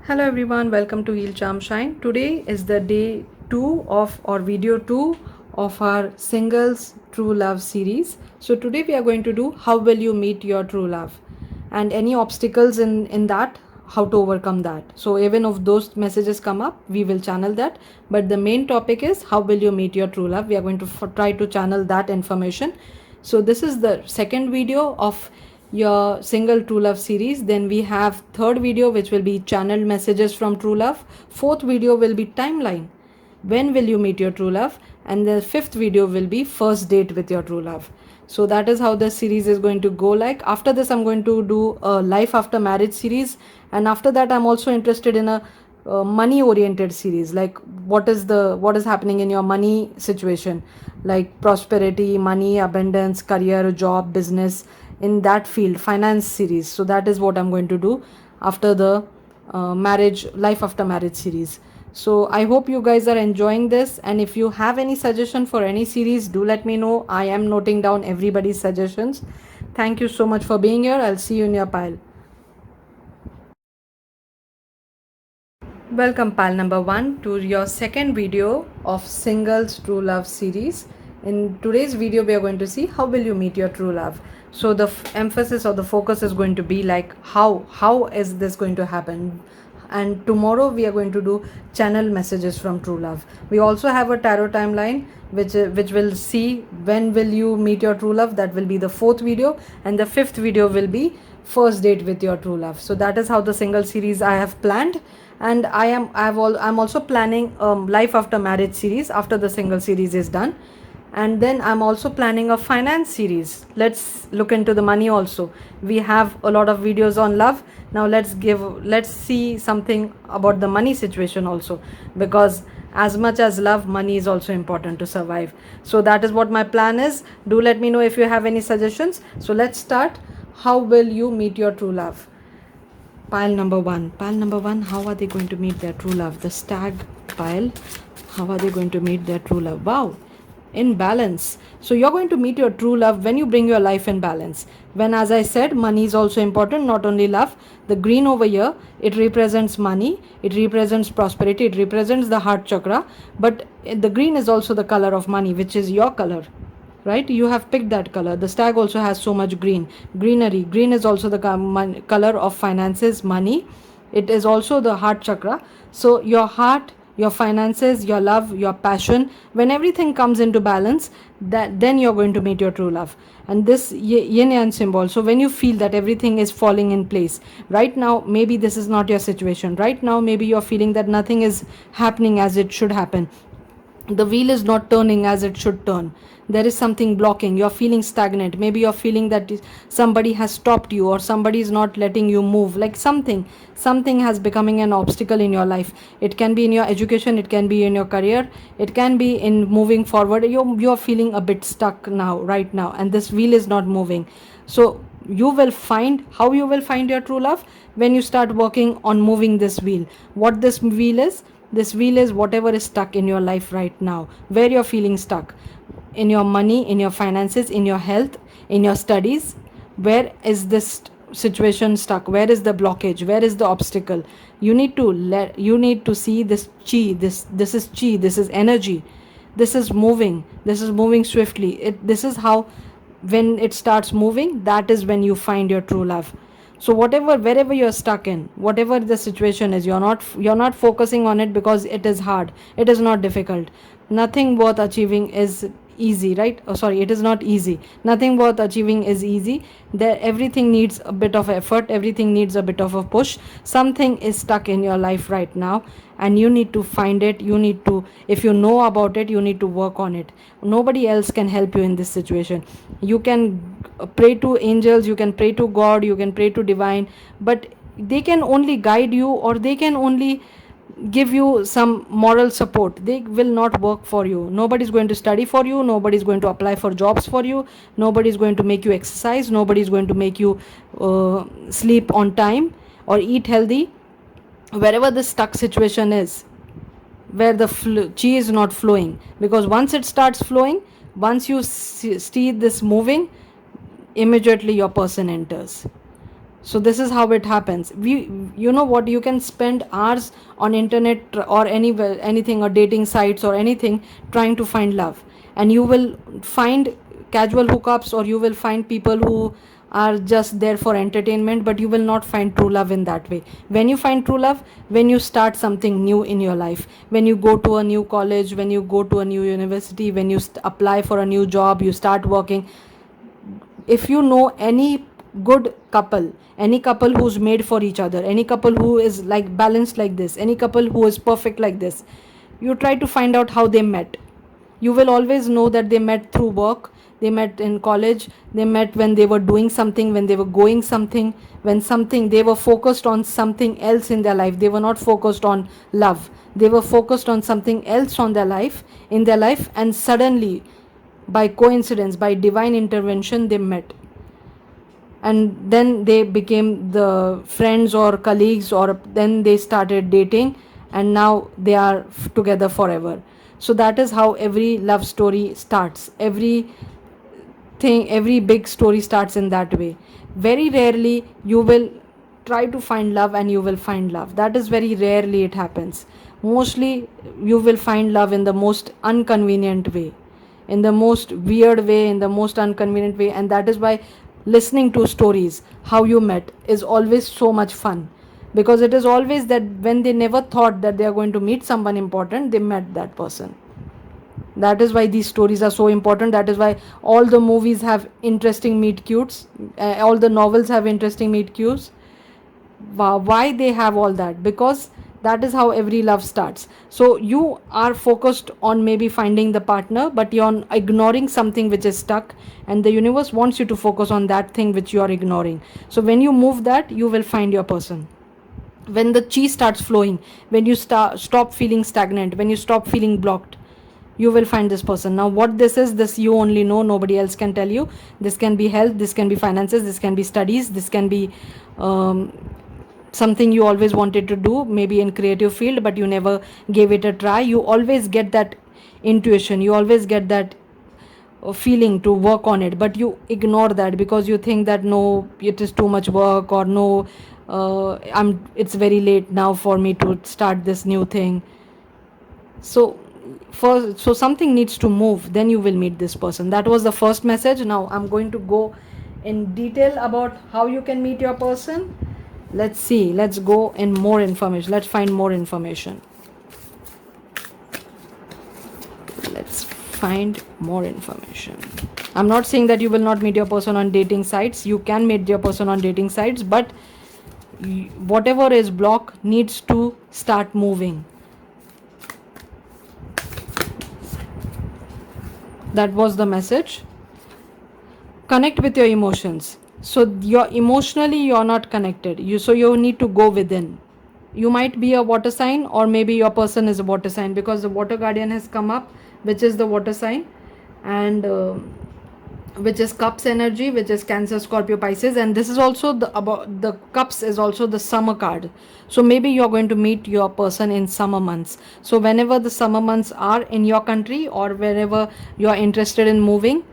Hello everyone, welcome to Heal Charm Shine. Today is the day 2 of or video 2 of our singles true love series. So today we are going to do how will you meet your true love and any obstacles in that, how to overcome that. So even if those messages come up, we will channel that, but the main topic is how will you meet your true love. We are going to try to channel that information. So this is the second video of your single true love series. Then we have third video which will be channeled messages from true love. Fourth video will be timeline, when will you meet your true love, and the fifth video will be first date with your true love. So that is how the series is going to go. Like after this I'm going to do a life after marriage series, and after that I'm also interested in a money oriented series, like what is happening in your money situation, like prosperity, money, abundance, career, job, business, in that field, finance series. So that is what I'm going to do after the marriage life after marriage series. So I hope you guys are enjoying this, and if you have any suggestion for any series, do let me know. I am noting down everybody's suggestions. Thank you so much for being here. I'll see you in your pile. Welcome pal number 1 to your second video of singles true love series. In today's video we are going to see how will you meet your true love. So the emphasis or the focus is going to be like how is this going to happen, and tomorrow we are going to do channel messages from true love. We also have a tarot timeline which will see when will you meet your true love. That will be the fourth video, and the fifth video will be first date with your true love. So that is how the single series I have planned, and I'm also planning life after marriage series after the single series is done. And then I'm also planning a finance series. Let's look into the money also. We have a lot of videos on love. Now let's see something about the money situation also, because as much as love, money is also important to survive. So that is what my plan is. Do let me know if you have any suggestions. So let's start. How will you meet your true love? Pile number 1, how are they going to meet their true love? The stag pile. How are they going to meet their true love? Wow, in balance. So you're going to meet your true love when you bring your life in balance. When, as I said, money is also important, not only love. The green over here, it represents money, it represents prosperity, it represents the heart chakra, but the green is also the color of money, which is your color, right? You have picked that color. The stag also has so much greenery. Green is also the color of finances, money. It is also the heart chakra. So your heart, your finances, your love, your passion, when everything comes into balance, that then you're going to meet your true love. And this yin yang symbol, so when you feel that everything is falling in place right now, maybe this is not your situation right now, maybe you're feeling that nothing is happening as it should happen, the wheel is not turning as it should turn, there is something blocking, you're feeling stagnant, maybe you're feeling that somebody has stopped you or somebody is not letting you move, like something has becoming an obstacle in your life. It can be in your education, it can be in your career, it can be in moving forward. You're feeling a bit stuck now, right now, and this wheel is not moving. So you will find, how you will find your true love? When you start working on moving this wheel. What this wheel is? This wheel is whatever is stuck in your life right now, where you're feeling stuck, in your money, in your finances, in your health, in your studies. Where is this situation stuck? Where is the blockage? Where is the obstacle? You need to see this chi. This is chi. This is energy. This is moving. This is moving swiftly. This is how, when it starts moving, that is when you find your true love. So wherever you're stuck in, whatever the situation is, you're not focusing on it because it is hard, it is not difficult. Nothing worth achieving is easy, right? Oh, sorry, it is not easy. Nothing worth achieving is easy. There, everything needs a bit of effort, everything needs a bit of a push. Something is stuck in your life right now, and you need to find it. You need to, if you know about it, you need to work on it. Nobody else can help you in this situation. You can pray to angels, you can pray to God, you can pray to divine, but they can only guide you, or they can only give you some moral support. They will not work for you. Nobody is going to study for you, nobody is going to apply for jobs for you, nobody is going to make you exercise, nobody is going to make you sleep on time or eat healthy. Wherever the stuck situation is, where the chi is not flowing, because once it starts flowing, once you see this moving, immediately your person enters. So this is how it happens. You know what, you can spend hours on internet or anything, or dating sites or anything, trying to find love, and you will find casual hookups, or you will find people who are just there for entertainment, but you will not find true love in that way. When you find true love, when you start something new in your life, when you go to a new college, when you go to a new university, when you apply for a new job, you start working. If you know any good couple, any couple who's made for each other, any couple who is like balanced like this, any couple who is perfect like this, you try to find out how they met. You will always know that they met through work, they met in college, they met when they were doing something, when they were going something, when something, they were focused on something else in their life. They were not focused on love, they were focused on something else on their life, in their life, and suddenly, by coincidence, by divine intervention, they met, and then they became the friends or colleagues, or then they started dating, and now they are together forever. So that is how every love story starts. Every big story starts in that way. Very rarely you will try to find love and you will find love. That is very rarely it happens. Mostly you will find love in the most inconvenient way, in the most weird way, in the most inconvenient way. And that is why listening to stories how you met is always so much fun, because it is always that when they never thought that they are going to meet someone important, they met that person. That is why these stories are so important. That is why all the movies have interesting meet cutes, all the novels have interesting meet cutes. Why they have all that? Because that is how every love starts. So you are focused on maybe finding the partner, but you're ignoring something which is stuck, and the universe wants you to focus on that thing which you are ignoring. So when you move that, you will find your person. When the chi starts flowing, when you stop feeling stagnant, when you stop feeling blocked, you will find this person. Now what this is, this you only know, nobody else can tell you. This can be health, this can be finances, this can be studies, this can be something you always wanted to do, maybe in creative field, but you never gave it a try. You always get that intuition, you always get that feeling to work on it, but you ignore that because you think that no, it is too much work, or no, it's very late now for me to start this new thing. So something needs to move, then you will meet this person. That was the first message. Now I'm going to go in detail about how you can meet your person. Let's see, let's go in more information, let's find more information. Let's find more information. I'm not saying that you will not meet your person on dating sites. You can meet your person on dating sites, but whatever is block needs to start moving. That was the message. Connect with your emotions. So you're emotionally, you're not connected. So you need to go within. You might be a water sign, or maybe your person is a water sign, because the water guardian has come up, which is the water sign, and which is cups energy, which is Cancer, Scorpio, Pisces. And this is also about the cups is also the summer card. So maybe you're going to meet your person in summer months. So whenever the summer months are in your country, or wherever you're interested in moving,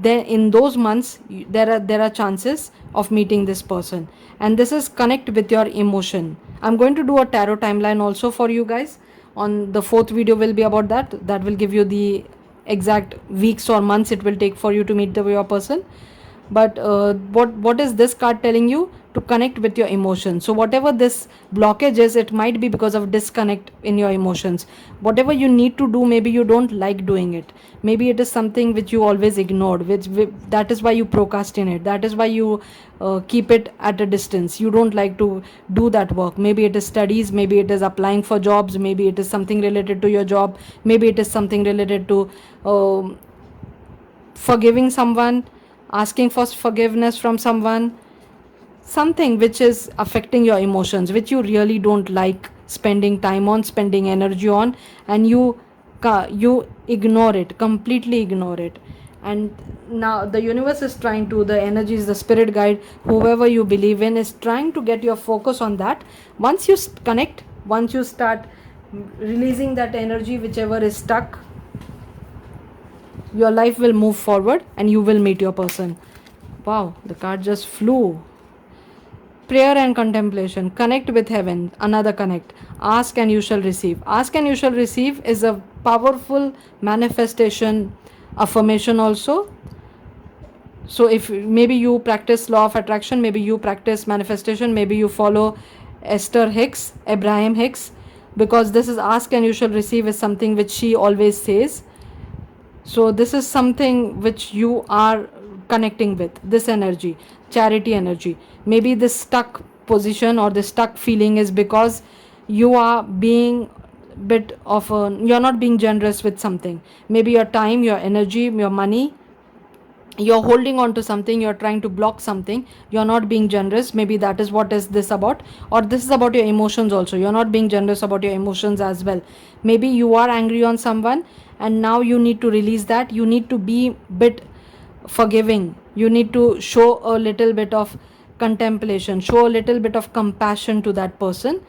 then in those months there are chances of meeting this person. And this is connect with your emotion. I'm going to do a tarot timeline also for you guys. On the fourth video will be about that will give you the exact weeks or months it will take for you to meet your person. But what is this card telling you? To connect with your emotions. So whatever this blockage is, it might be because of disconnect in your emotions. Whatever you need to do, maybe you don't like doing it, maybe it is something which you always ignored, which that is why you procrastinate, that is why you keep it at a distance. You don't like to do that work. Maybe it is studies, maybe it is applying for jobs, maybe it is something related to your job, maybe it is something related to forgiving someone, asking for forgiveness from someone, something which is affecting your emotions, which you really don't like spending time on, spending energy on, and you ignore it, completely ignore it. And now the universe is trying to, the energies, the spirit guide, whoever you believe in, is trying to get your focus on that. Once you connect, once you start releasing that energy, whichever is stuck, your life will move forward and you will meet your person. Wow, the card just flew. Prayer and contemplation. Connect with heaven. Another connect. Ask and you shall receive. Ask and you shall receive is a powerful manifestation affirmation also. So if maybe you practice law of attraction, maybe you practice manifestation, maybe you follow Esther Hicks, Abraham Hicks, because this is ask and you shall receive is something which she always says. So this is something which you are connecting with, this energy, charity energy. Maybe this stuck position or this stuck feeling is because you are being bit of a, you're not being generous with something. Maybe your time, your energy, your money, you're holding on to something, you're trying to block something, you're not being generous. Maybe that is what is this about, or this is about your emotions also. You're not being generous about your emotions as well. Maybe you are angry on someone and now you need to release that. You need to be bit forgiving. You need to show a little bit of contemplation, show a little bit of compassion to that person,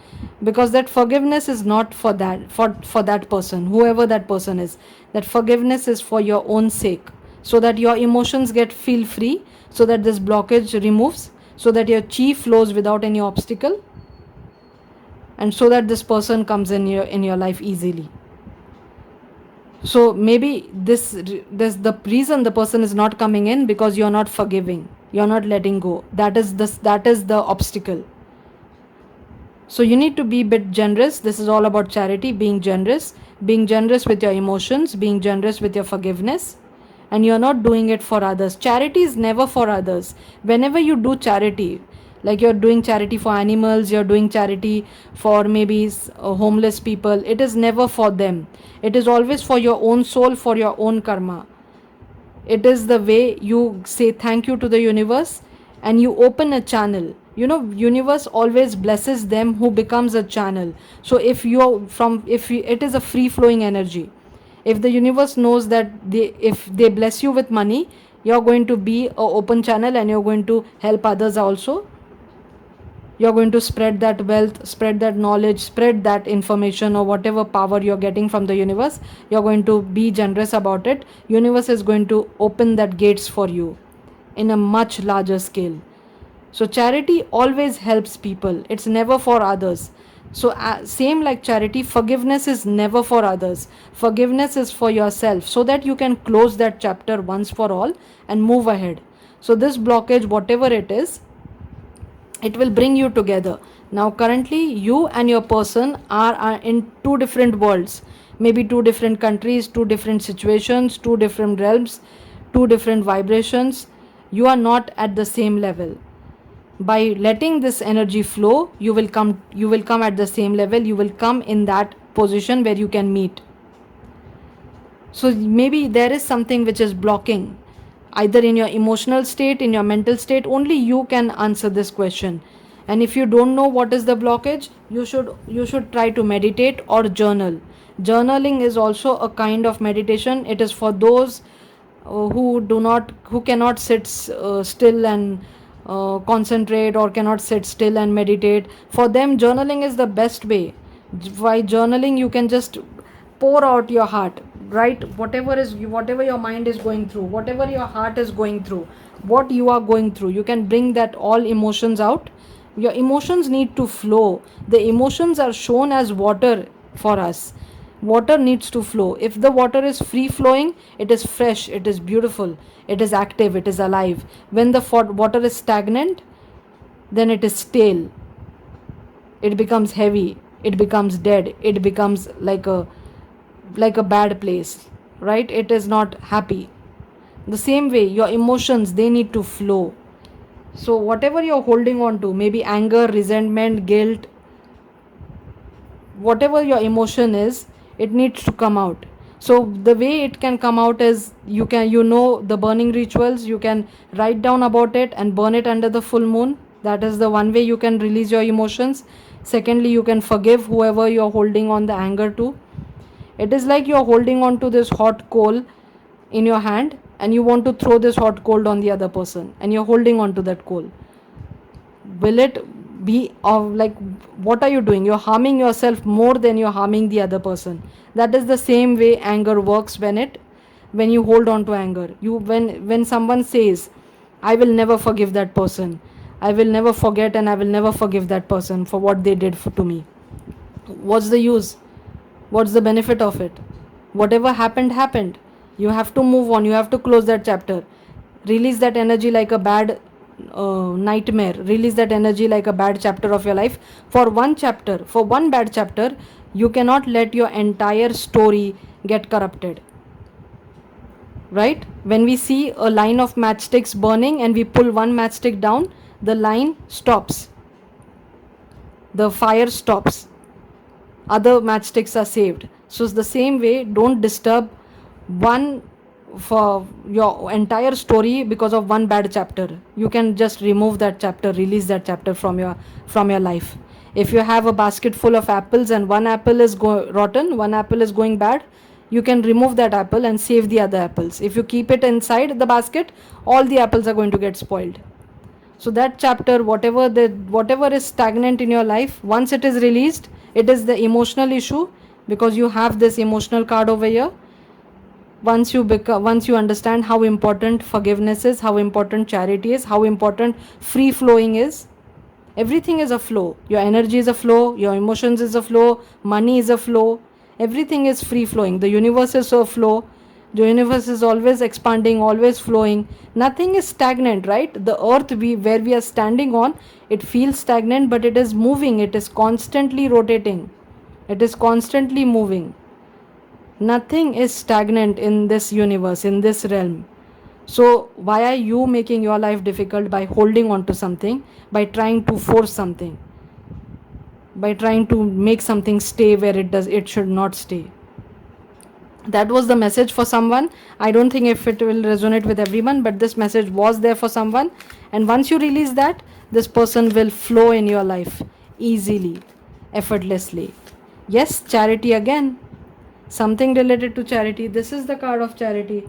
because that forgiveness is not for that, for that person, whoever that person is. That forgiveness is for your own sake, so that your emotions get feel free, so that this blockage removes, so that your chi flows without any obstacle, and so that this person comes in your life easily. So maybe this the reason the person is not coming in, because you're not forgiving, you're not letting go. That is the obstacle. So you need to be a bit generous. This is all about charity, being generous with your emotions, being generous with your forgiveness. And you're not doing it for others. Charity is never for others. Whenever you do charity, like you're doing charity for animals, you're doing charity for maybe homeless people, it is never for them. It is always for your own soul, for your own karma. It is the way you say thank you to the universe, and you open a channel. Universe always blesses them who becomes a channel. So if it is a free flowing energy. If the universe knows that if they bless you with money, you're going to be an open channel, and you're going to help others also. You're going to spread that wealth, spread that knowledge, spread that information, or whatever power you're getting from the universe. You're going to be generous about it. Universe is going to open that gates for you in a much larger scale. So charity always helps people. It's never for others. So same like charity, forgiveness is never for others. Forgiveness is for yourself, so that you can close that chapter once for all and move ahead. So this blockage, whatever it is, it will bring you together. Now currently you and your person are in two different worlds, maybe two different countries, two different situations, two different realms, two different vibrations. You are not at the same level. By letting this energy flow, you will come at the same level. You will come in that position where you can meet. So maybe there is something which is blocking, either in your emotional state, in your mental state. Only you can answer this question. And if you don't know what is the blockage, you should try to meditate or journal. Journaling is also a kind of meditation. It is for those who cannot sit still and concentrate, or cannot sit still and meditate. For them, journaling is the best way. By journaling, you can just pour out your heart, right? Whatever your mind is going through, whatever your heart is going through, what you are going through, you can bring that all emotions out. Your emotions need to flow. The emotions are shown as water for us. Water needs to flow. If the water is free flowing, it is fresh, it is beautiful, it is active, it is alive. When the water is stagnant, then it is stale, it becomes heavy, it becomes dead, it becomes like a bad place, right? It is not happy. The same way, your emotions, they need to flow. So whatever you're holding on to, maybe anger, resentment, guilt, whatever your emotion is, it needs to come out. So the way it can come out is, the burning rituals, you can write down about it and burn it under the full moon. That is the one way you can release your emotions. Secondly, you can forgive whoever you're holding on the anger to. It is like you're holding on to this hot coal in your hand, and you want to throw this hot coal on the other person, and you're holding on to that coal. Will it be like, what are you doing? You're harming yourself more than you're harming the other person. That is the same way anger works. When you hold on to anger, when someone says, I will never forgive that person, I will never forget and I will never forgive that person for what they did to me. What's the use? What's the benefit of it? Whatever happened, happened. You have to move on. You have to close that chapter. Release that energy like a bad nightmare. Release that energy like a bad chapter of your life. For one chapter, for one bad chapter, you cannot let your entire story get corrupted. Right? When we see a line of matchsticks burning and we pull one matchstick down, the line stops. The fire stops. Other matchsticks are saved. So it's the same way, don't disturb one for your entire story because of one bad chapter. You can just remove that chapter, release that chapter from your life. If you have a basket full of apples and one apple is rotten, one apple is going bad, you can remove that apple and save the other apples. If you keep it inside the basket, all the apples are going to get spoiled. So that chapter, whatever is stagnant in your life, once it is released, it is the emotional issue, because you have this emotional card over here. Once you understand how important forgiveness is, how important charity is, how important free flowing is, everything is a flow. Your energy is a flow, your emotions is a flow, money is a flow, everything is free flowing. The universe is a flow. The universe is always expanding, always flowing. Nothing is stagnant, right? The earth where we are standing on, it feels stagnant, but it is moving. It is constantly rotating. It is constantly moving. Nothing is stagnant in this universe, in this realm. So why are you making your life difficult by holding on to something, by trying to force something, by trying to make something stay where it should not stay? That was the message for someone. I don't think if it will resonate with everyone, but this message was there for someone. And once you release that, this person will flow in your life easily, effortlessly. Yes, charity again. Something related to charity. This is the card of charity.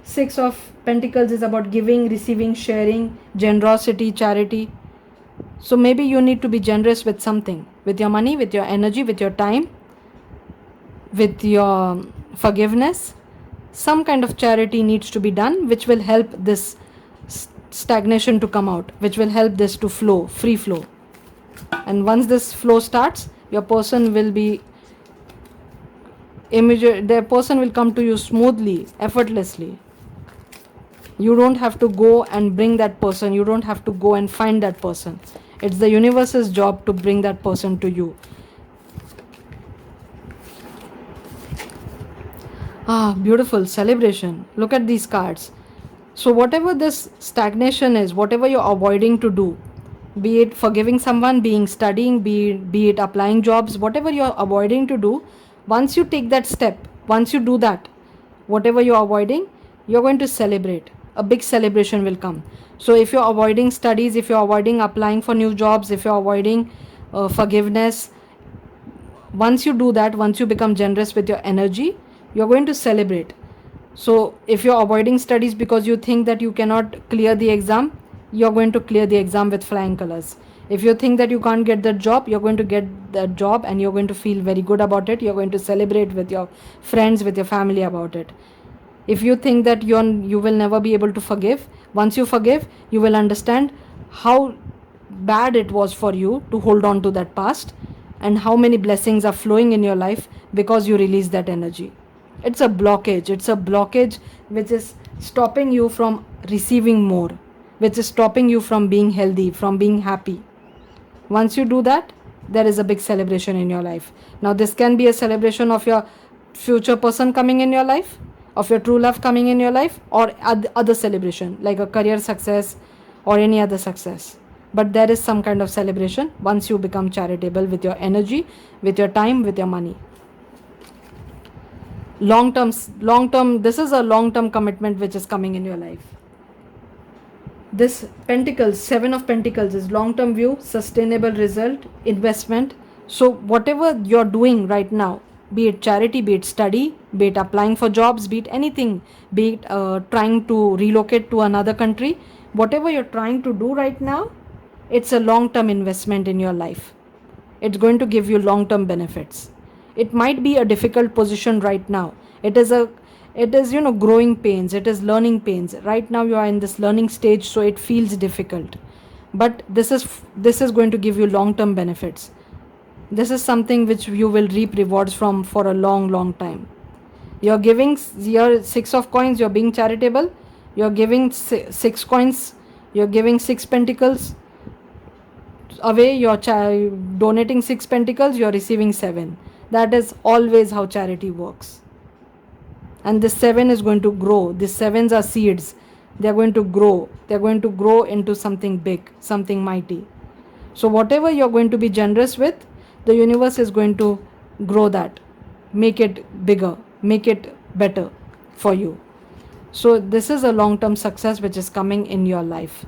6 of Pentacles is about giving, receiving, sharing, generosity, charity. So maybe you need to be generous with something, with your money, with your energy, with your time, with your forgiveness. Some kind of charity needs to be done, which will help this stagnation to come out, which will help this to flow, free flow. And once this flow starts, your person will be their person will come to you smoothly, effortlessly. You don't have to go and bring that person. You don't have to go and find that person. It's the universe's job to bring that person to you. Beautiful celebration. Look at these cards. So whatever this stagnation is, whatever you're avoiding to do, be it forgiving someone, being studying, be it applying jobs, whatever you're avoiding to do, once you take that step, once you do that, whatever you're avoiding, you're going to celebrate. A big celebration will come. So if you're avoiding studies, if you're avoiding applying for new jobs, if you're avoiding forgiveness, once you do that, once you become generous with your energy, you're going to celebrate. So if you're avoiding studies because you think that you cannot clear the exam, you're going to clear the exam with flying colors. If you think that you can't get that job, you're going to get that job and you're going to feel very good about it. You're going to celebrate with your friends, with your family about it. If you think that you will never be able to forgive, once you forgive, you will understand how bad it was for you to hold on to that past and how many blessings are flowing in your life because you release that energy. It's a blockage which is stopping you from receiving more, which is stopping you from being healthy, from being happy. Once you do that, there is a big celebration in your life. Now this can be a celebration of your future person coming in your life, of your true love coming in your life, or other celebration like a career success or any other success. But there is some kind of celebration once you become charitable with your energy, with your time, with your money. Long term, this is a long term commitment which is coming in your life. This Pentacles, 7 of Pentacles is long term view, sustainable result, investment. So whatever you're doing right now, be it charity, be it study, be it applying for jobs, be it anything, be it trying to relocate to another country, whatever you're trying to do right now, it's a long term investment in your life. It's going to give you long term benefits. It might be a difficult position right now. It is growing pains. It is learning pains. Right now you are in this learning stage, so it feels difficult. but this is going to give you long term benefits. This is something which you will reap rewards from for a long time. You're giving your 6 of coins, you're being charitable, you're giving 6 coins, you're giving 6 pentacles away, you're donating 6 pentacles, you're receiving 7. That is always how charity works. And this 7 is going to grow. These 7s are seeds. They're going to grow. They're going to grow into something big, something mighty. So whatever you're going to be generous with, the universe is going to grow that, make it bigger, make it better for you. So this is a long-term success which is coming in your life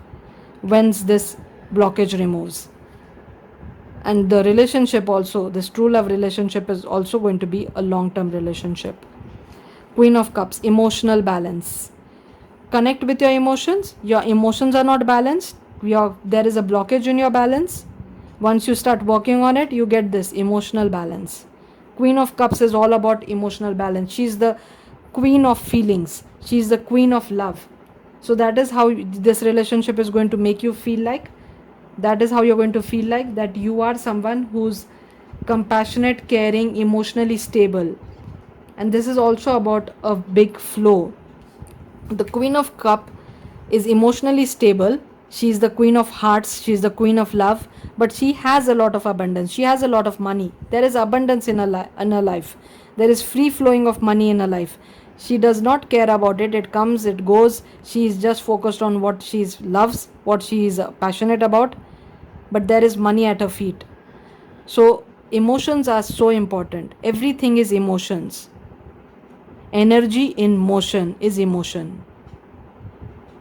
once this blockage removes. And the relationship also, this true love relationship is also going to be a long-term relationship. Queen of Cups, emotional balance. Connect with your emotions. Your emotions are not balanced. There is a blockage in your balance. Once you start working on it, you get this emotional balance. Queen of Cups is all about emotional balance. She's the queen of feelings. She's the queen of love. So that is how this relationship is going to make you feel like. That is how you're going to feel like that you are someone who's compassionate, caring, emotionally stable. And this is also about a big flow. The Queen of Cup is emotionally stable. She's the Queen of Hearts. She's the Queen of Love. But she has a lot of abundance. She has a lot of money. There is abundance in her life. There is free flowing of money in her life. She does not care about it. It comes, it goes. She is just focused on what she loves, what she is passionate about. But there is money at her feet. So emotions are so important. Everything is emotions. Energy in motion is emotion.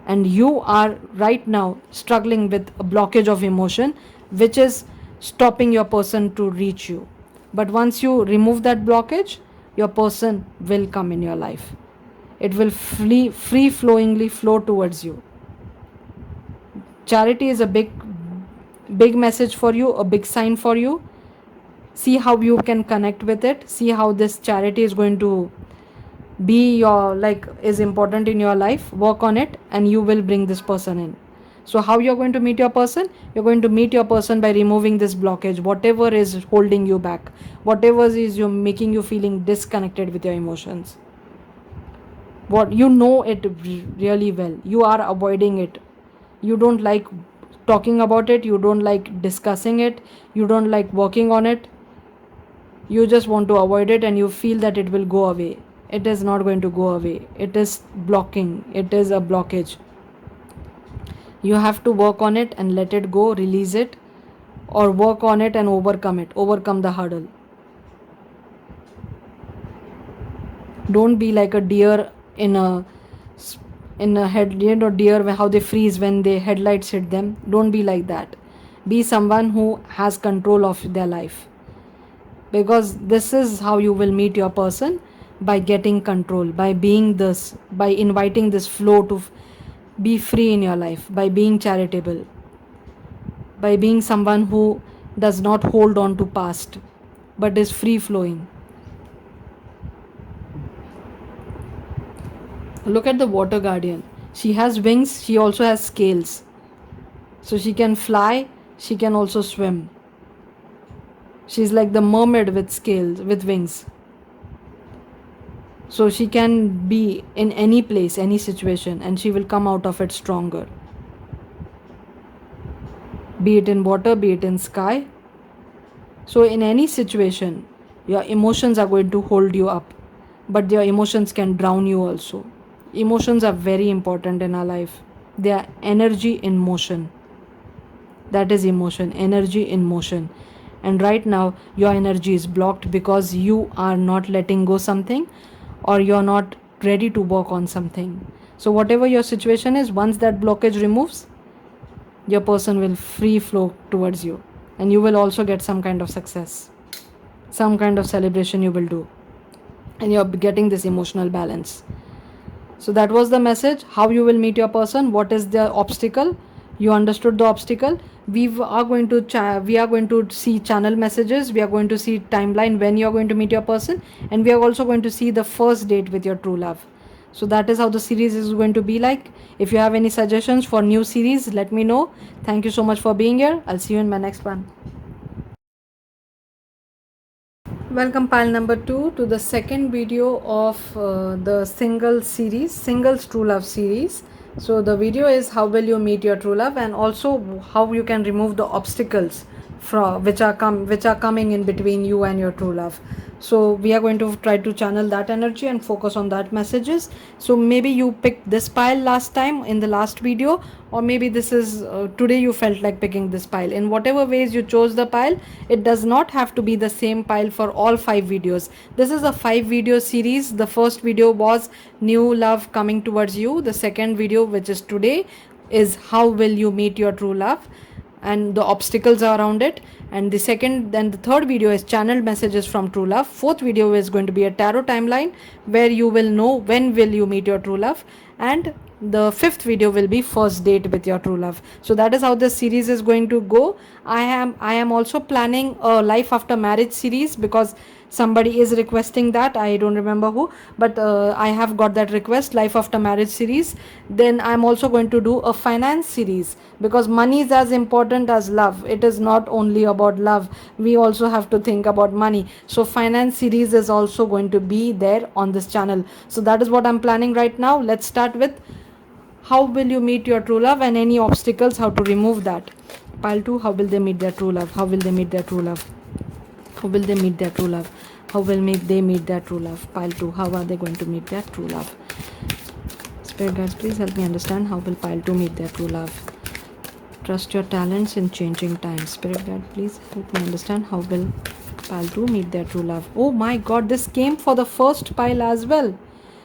And you are right now struggling with a blockage of emotion which is stopping your person to reach you. But once you remove that blockage, your person will come in your life. It will free flowingly flow towards you. Charity is a big message for you, a big sign for you. See how you can connect with it. See how this charity is going to be is important in your life. Work on it and you will bring this person in. So how you're going to meet your person? You're going to meet your person by removing this blockage, whatever is holding you back, whatever is you making you feeling disconnected with your emotions. What you know it really well, you are avoiding it. You don't like talking about it, you don't like discussing it, you don't like working on it. You just want to avoid it and you feel that it will go away. It is not going to go away. It is blocking. It is a blockage. You have to work on it and let it go, release it, or work on it and overcome it, overcome the hurdle. Don't be like a deer in a head, deer how they freeze when the headlights hit them. Don't be like that. Be someone who has control of their life, because this is how you will meet your person, by getting control, by being this, by inviting this flow to be free in your life, by being charitable, by being someone who does not hold on to past but is free flowing. Look at the water guardian. She has wings, she also has scales. So she can fly, she can also swim. She's like the mermaid with scales, with wings. So she can be in any place, any situation, and she will come out of it stronger. Be it in water, be it in sky. So in any situation, your emotions are going to hold you up, but your emotions can drown you also. Emotions are very important in our life. They are energy in motion. That is emotion, energy in motion. And right now, your energy is blocked because you are not letting go something, or you're not ready to work on something. So whatever your situation is, once that blockage removes, your person will free flow towards you, and you will also get some kind of success, some kind of celebration you will do, and you're getting this emotional balance. So that was the message, how you will meet your person, what is the obstacle. You understood the obstacle. We are going to see channel messages, we are going to see timeline when you are going to meet your person, and we are also going to see the first date with your true love. So that is how the series is going to be like. If you have any suggestions for new series, let me know. Thank you so much for being here. I'll see you in my next one. Welcome pile number 2 to the second video of the single series, singles true love series. So the video is how will you meet your true love, and also how you can remove the obstacles from which are coming in between you and your true love. So we are going to try to channel that energy and focus on that messages. So maybe you picked this pile last time in the last video, or maybe this is today you felt like picking this pile. In whatever ways you chose the pile, it does not have to be the same pile for all 5 videos. This is a 5 video series. The first video was new love coming towards you. The second video, which is today, is how will you meet your true love and the obstacles around it. And the second, then the third video is channeled messages from true love. Fourth video is going to be a tarot timeline where you will know when will you meet your true love, and the fifth video will be first date with your true love. So that is how this series is going to go. I am also planning a life after marriage series because somebody is requesting that. I don't remember who, but I have got that request, life after marriage series. Then I'm also going to do a finance series because money is as important as love. It is not only about love, we also have to think about money. So finance series is also going to be there on this channel. So that is what I'm planning right now. Let's start with how will you meet your true love and any obstacles, how to remove that. Pile 2, how will they meet their true love? How will they meet their true love? How will they meet their true love? How will they meet their true love? Pile 2, how are they going to meet their true love? Spirit guides, please help me understand how will pile 2 meet their true love. Trust your talents in changing times. Spirit guide, please help me understand how will pile 2 meet their true love. Oh my god, this came for the first pile as well.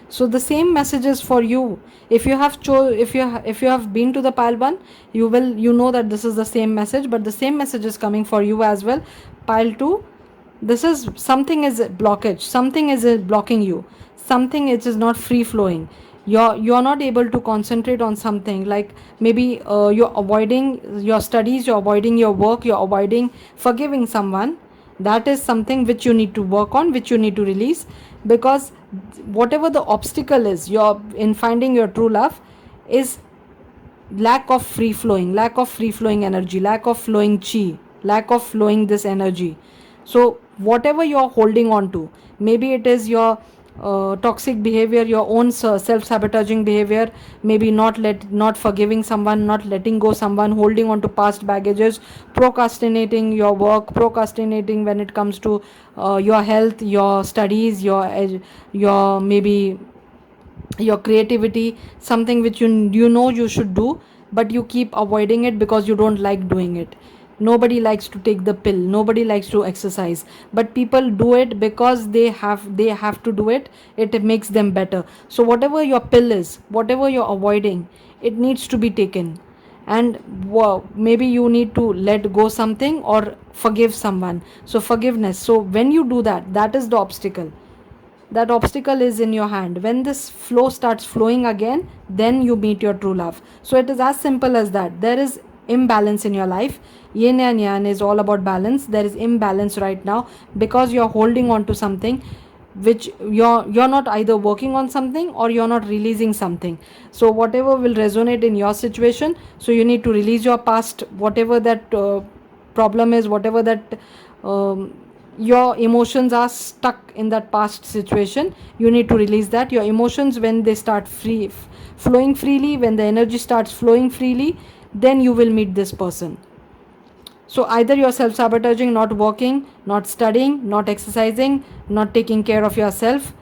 So the same message is for you. If you have if you have been to the pile 1, you know that this is the same message, but the same message is coming for you as well. Pile 2, this is something is blockage, something is blocking you, something it is not free flowing. You're not able to concentrate on something, like maybe you're avoiding your studies, you're avoiding your work, you're avoiding forgiving someone. That is something which you need to work on, which you need to release, because whatever the obstacle is you're in finding your true love is lack of free flowing energy, lack of flowing chi, lack of flowing this energy. So whatever you're holding on to, maybe it is your toxic behavior, your own self-sabotaging behavior, maybe not forgiving someone, not letting go someone, holding on to past baggages, procrastinating your work, procrastinating when it comes to your health, your studies, your maybe your creativity, something which you know you should do, but you keep avoiding it because you don't like doing it. Nobody likes to take the pill, nobody likes to exercise, but people do it because they have to do it. It makes them better. So whatever your pill is, whatever you're avoiding, it needs to be taken. And maybe you need to let go something or forgive someone. So forgiveness, so when you do that, that is the obstacle. That obstacle is in your hand. When this flow starts flowing again, then you meet your true love. So it is as simple as that. There is imbalance in your life. Yin and yang is all about balance. There is imbalance right now because you're holding on to something which you're not either working on something or you're not releasing something. So whatever will resonate in your situation, so you need to release your past, whatever that problem is, whatever that your emotions are stuck in that past situation, you need to release that. Your emotions, when they start flowing freely, when the energy starts flowing freely, then you will meet this person. So either you're self-sabotaging, not working, not studying, not exercising, not taking care of yourself,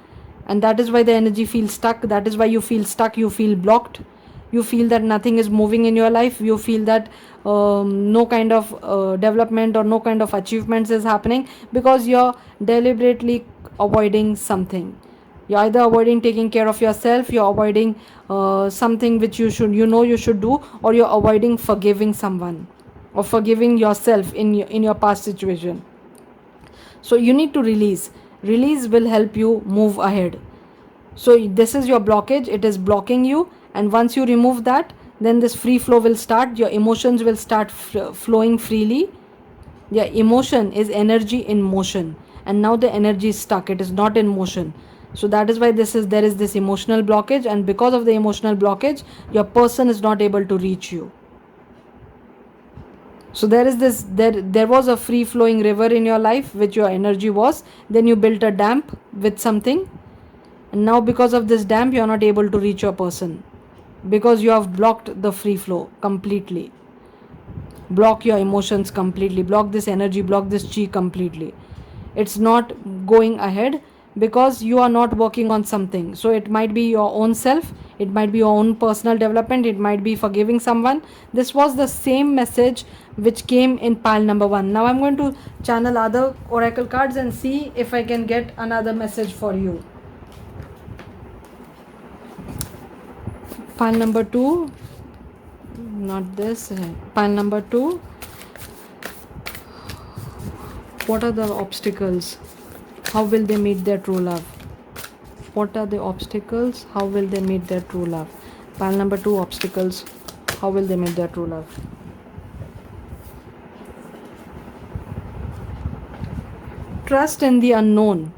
and that is why the energy feels stuck. That is why you feel stuck, you feel blocked, you feel that nothing is moving in your life, you feel that no kind of development or no kind of achievements is happening, because you're deliberately avoiding something. You're either avoiding taking care of yourself, you're avoiding something which you should do, or you're avoiding forgiving someone or forgiving yourself in your past situation. So you need to release will help you move ahead. So this is your blockage, it is blocking you, and once you remove that, then this free flow will start. Your emotions will start flowing freely. Your emotion is energy in motion, and now the energy is stuck, it is not in motion. So that is why there is this emotional blockage, and because of the emotional blockage, your person is not able to reach you. So there was a free flowing river in your life which your energy was. Then you built a dam with something, and now because of this dam you are not able to reach your person, because you have blocked the free flow completely. Block your emotions completely, block this energy, block this chi completely. It's not going ahead because you are not working on something. So it might be your own self, it might be your own personal development, it might be forgiving someone. This was the same message which came in pile number 1. Now I'm going to channel other oracle cards and see if I can get another message for you. Pile number 2, not this, pile number 2. What are the obstacles? How will they meet their true love? What are the obstacles? How will they meet their true love? Pile number 2, obstacles. How will they meet their true love? Trust in the unknown.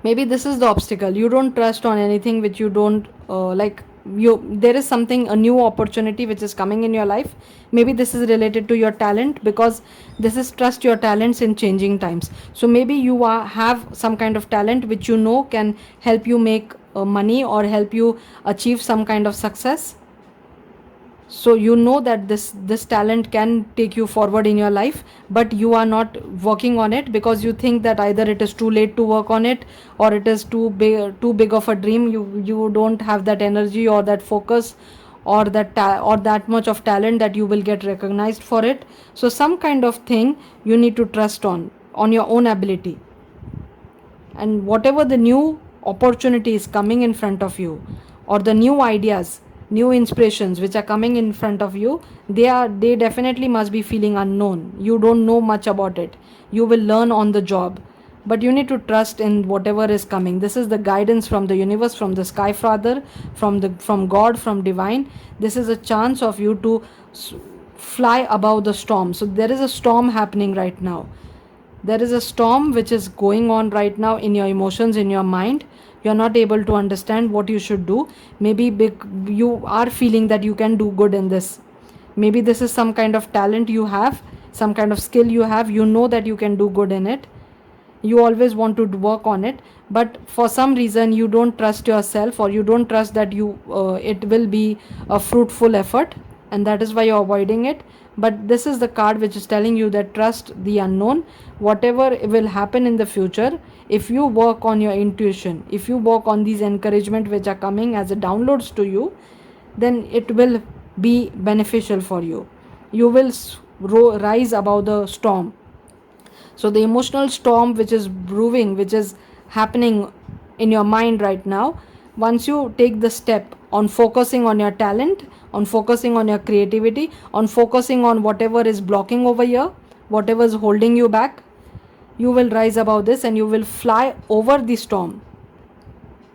Maybe this is the obstacle. You don't trust on anything which you don't like. There is something, a new opportunity which is coming in your life. Maybe this is related to your talent, because this is trust your talents in changing times. So maybe you have some kind of talent which you know can help you make money or help you achieve some kind of success. So you know that this talent can take you forward in your life, but you are not working on it because you think that either it is too late to work on it, or it is too big of a dream. You don't have that energy or that focus, or that much of talent that you will get recognized for it. So some kind of thing you need to trust on your own ability. And whatever the new opportunity is coming in front of you, or the new ideas, new inspirations which are coming in front of you, they definitely must be feeling unknown. You don't know much about it, you will learn on the job, but you need to trust in whatever is coming. This is the guidance from the universe, from the sky father, from God, from divine. This is a chance of you to fly above the storm. So there is a storm happening right now. There is a storm which is going on right now in your emotions, in your mind. You are not able to understand what you should do. Maybe you are feeling that you can do good in this. Maybe this is some kind of talent you have, some kind of skill you have. You know that you can do good in it. You always want to work on it, but for some reason you don't trust yourself, or you don't trust that it will be a fruitful effort, and that is why you're avoiding it. But this is the card which is telling you that trust the unknown. Whatever will happen in the future, if you work on your intuition, if you work on these encouragement which are coming as a downloads to you, then it will be beneficial for you. You will rise above the storm. So the emotional storm which is brewing, which is happening in your mind right now, once you take the step on focusing on your talent, on focusing on your creativity, on focusing on whatever is blocking over here, whatever is holding you back, you will rise above this and you will fly over the storm.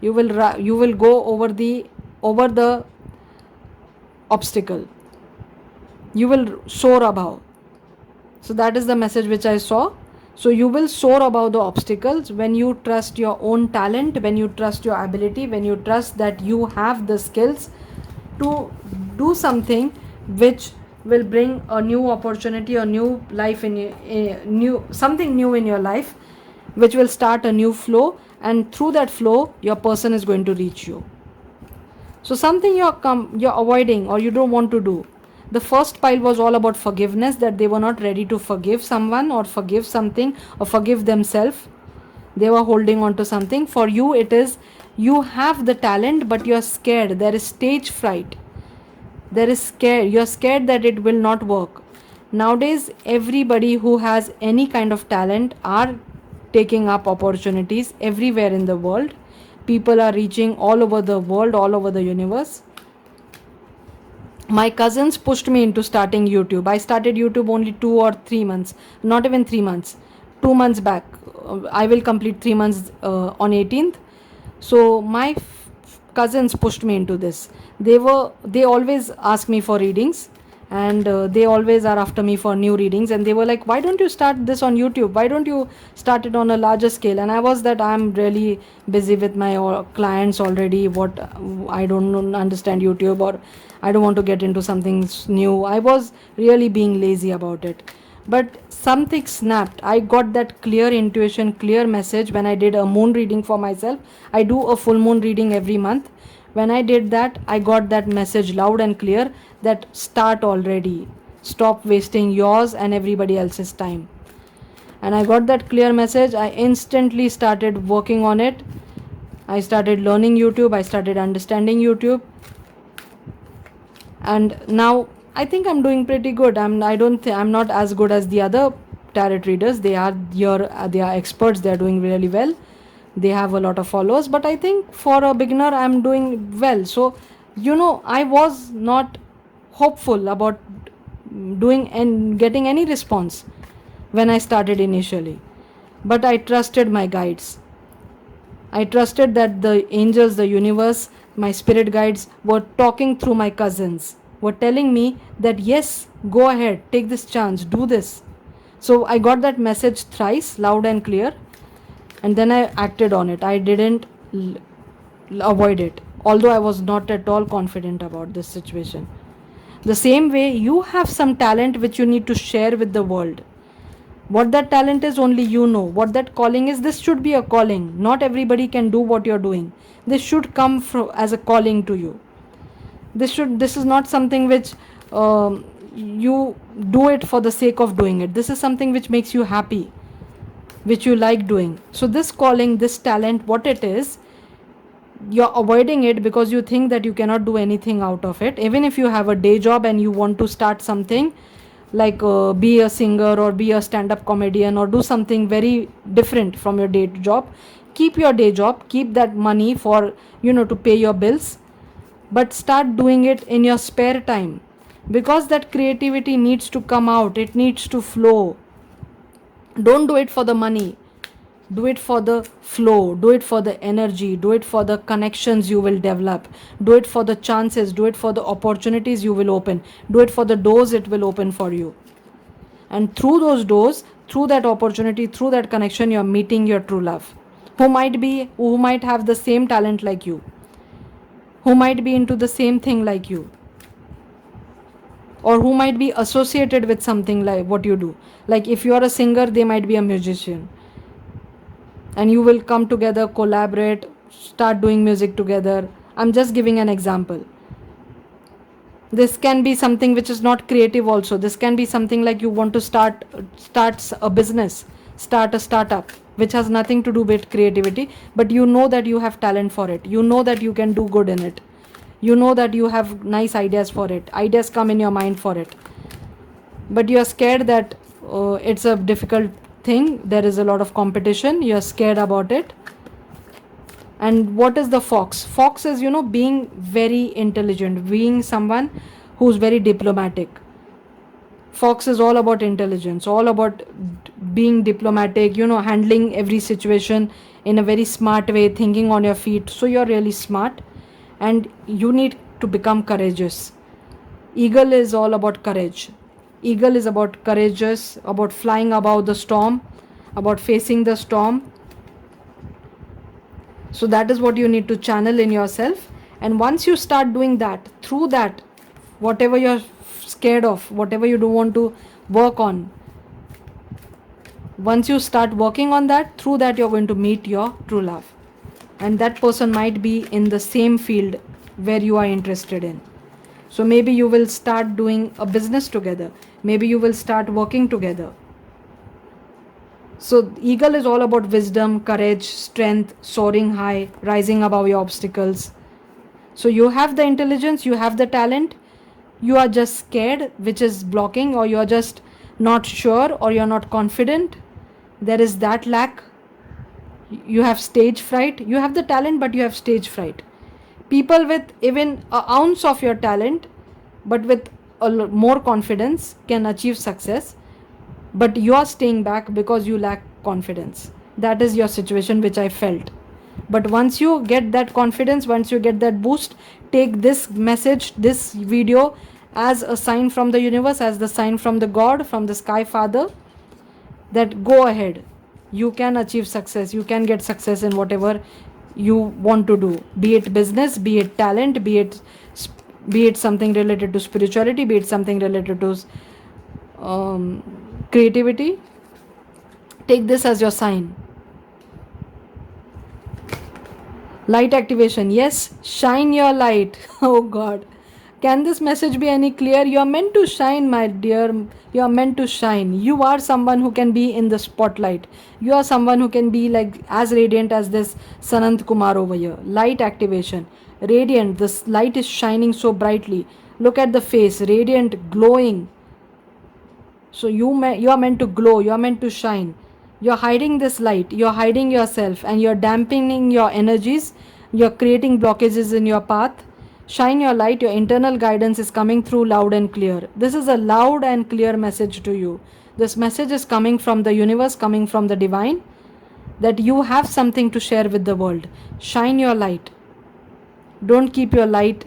You will go over the obstacle. You will soar above. So that is the message which I saw. So you will soar above the obstacles when you trust your own talent, when you trust your ability, when you trust that you have the skills to do something which will bring a new opportunity, a new life something new in your life, which will start a new flow, and through that flow your person is going to reach you. So something you're avoiding or you don't want to do. The first pile was all about forgiveness, that they were not ready to forgive someone or forgive something or forgive themselves. They were holding on to something. For you, it is you have the talent, but you're scared. There is stage fright. You're scared that it will not work. Nowadays, everybody who has any kind of talent are taking up opportunities everywhere in the world. People are reaching all over the world, all over the universe. My cousins pushed me into starting YouTube. I started YouTube only 2 or 3 months, not even 3 months, 2 months back. I will complete 3 months on 18th. So my cousins pushed me into this. They always ask me for readings. and they always are after me for new readings, and they were like, why don't you start this on YouTube, why don't you start it on a larger scale? And I was that I'm really busy with my clients already, what I don't understand YouTube, or I don't want to get into something new. I was really being lazy about it. But something snapped. I got that clear intuition, clear message when I did a moon reading for myself. I do a full moon reading every month. When I did that, I got that message loud and clear, that start already. Stop wasting yours and everybody else's time. And I got that clear message. I instantly started working on it. I started learning YouTube. I started understanding YouTube. And now I think I'm doing pretty good. I'm not as good as the other tarot readers. They are experts. They are doing really well. They have a lot of followers, but I think for a beginner I'm doing well. So I was not hopeful about doing and getting any response when I started initially, but I trusted my guides. I trusted that the angels, the universe, my spirit guides were talking through my cousins, were telling me that yes, go ahead, take this chance, do this. So I got that message thrice, loud and clear, and then I acted on it. I didn't avoid it, although I was not at all confident about this situation. The same way, you have some talent which you need to share with the world. What that talent is, only you know. What that calling is, this should be a calling. Not everybody can do what you're doing. This should come as a calling to you. This is not something which you do it for the sake of doing it. This is something which makes you happy, which you like doing. So this calling, this talent, what it is, you're avoiding it because you think that you cannot do anything out of it. Even if you have a day job and you want to start something like be a singer or be a stand-up comedian or do something very different from your day job, keep your day job, keep that money for to pay your bills, but start doing it in your spare time, because that creativity needs to come out, it needs to flow. Don't do it for the money, do it for the flow, do it for the energy, do it for the connections you will develop, do it for the chances, do it for the opportunities you will open, do it for the doors it will open for you. And through those doors, through that opportunity, through that connection, you're meeting your true love, who might have the same talent like you, who might be into the same thing like you, or who might be associated with something like what you do. Like if you are a singer, they might be a musician, and you will come together, collaborate, start doing music together. I'm just giving an example. This can be something which is not creative also. This can be something like you want to start a business, start a startup, which has nothing to do with creativity, but you know that you have talent for it. You know that you can do good in it. You know that you have nice ideas for it. Ideas come in your mind for it. But you are scared that it's a difficult thing. There is a lot of competition. You are scared about it. And what is the fox? Fox is, being very intelligent, being someone who's very diplomatic. Fox is all about intelligence, all about being diplomatic, handling every situation in a very smart way, thinking on your feet. So you're really smart and you need to become courageous. Eagle is all about courage. Eagle is about courageous, about flying above the storm, about facing the storm. So that is what you need to channel in yourself. And once you start doing that, through that, whatever you're scared of, whatever you don't want to work on, once you start working on that, through that you're going to meet your true love. And that person might be in the same field where you are interested in. So maybe you will start doing a business together. Maybe you will start working together. So eagle is all about wisdom, courage, strength, soaring high, rising above your obstacles. So you have the intelligence, you have the talent, you are just scared, which is blocking, or you are just not sure, or you are not confident. There is that lack. You have stage fright. You have the talent, but you have stage fright. People with even an ounce of your talent, but with more confidence, can achieve success. But you are staying back because you lack confidence. That is your situation, which I felt. But once you get that confidence, once you get that boost, take this message, this video, as a sign from the universe, as the sign from the God, from the Sky Father, that go ahead. You can achieve success. You can get success in whatever you want to do, be it business, be it talent, be it something related to spirituality, be it something related to creativity. Take this as your sign. Light activation. Yes, shine your light. Oh God. Can this message be any clear? You are meant to shine, my dear. You are meant to shine. You are someone who can be in the spotlight. You are someone who can be like as radiant as this Sanant Kumar over here. Light activation. Radiant. This light is shining so brightly. Look at the face. Radiant, glowing. So you are meant to glow. You are meant to shine. You're hiding this light. You're hiding yourself and you're dampening your energies. You're creating blockages in your path. Shine your light. Your internal guidance is coming through loud and clear. This is a loud and clear message to you. This message is coming from the universe, coming from the divine, that you have something to share with the world. Shine your light. Don't keep your light.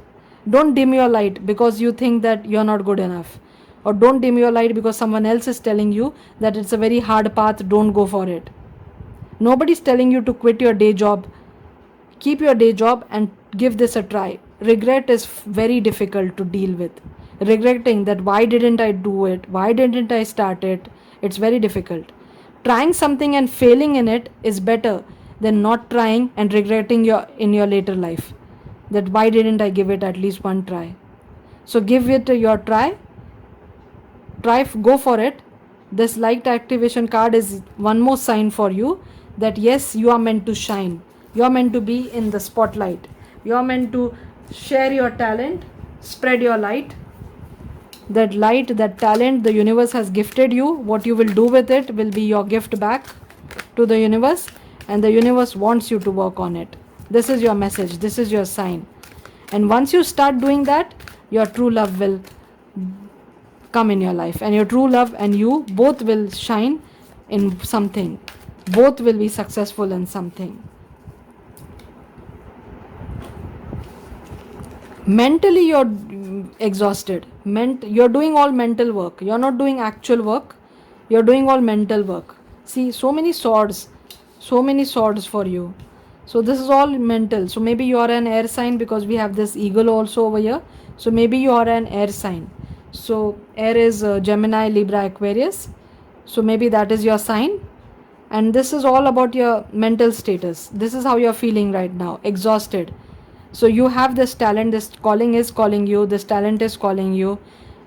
Don't dim your light because you think that you're not good enough. Or don't dim your light because someone else is telling you that it's a very hard path, don't go for it. Nobody's telling you to quit your day job. Keep your day job and give this a try. Regret is very difficult to deal with. Regretting that why didn't I do it? Why didn't I start it? It's very difficult. Trying something and failing in it is better than not trying and regretting in your later life. That why didn't I give it at least one try? So give it your try. Go for it. This light activation card is one more sign for you that yes, you are meant to shine. You are meant to be in the spotlight. You are meant to share your talent, spread your light. That light, that talent the universe has gifted you. What you will do with it will be your gift back to the universe, and the universe wants you to work on it. This is your message. This is your sign. And once you start doing that, your true love will come in your life, and your true love and you both will shine in something. Both will be successful in something. Mentally you're exhausted. You're doing all mental work. You're not doing actual work. You're doing all mental work. See, so many swords for you. So this is all mental. So maybe you are an air sign because we have this eagle also over here. So maybe you are an air sign. So air is Gemini, Libra, Aquarius. So maybe that is your sign. And this is all about your mental status. This is how you're feeling right now, exhausted. So you have this talent, this calling is calling you, this talent is calling you,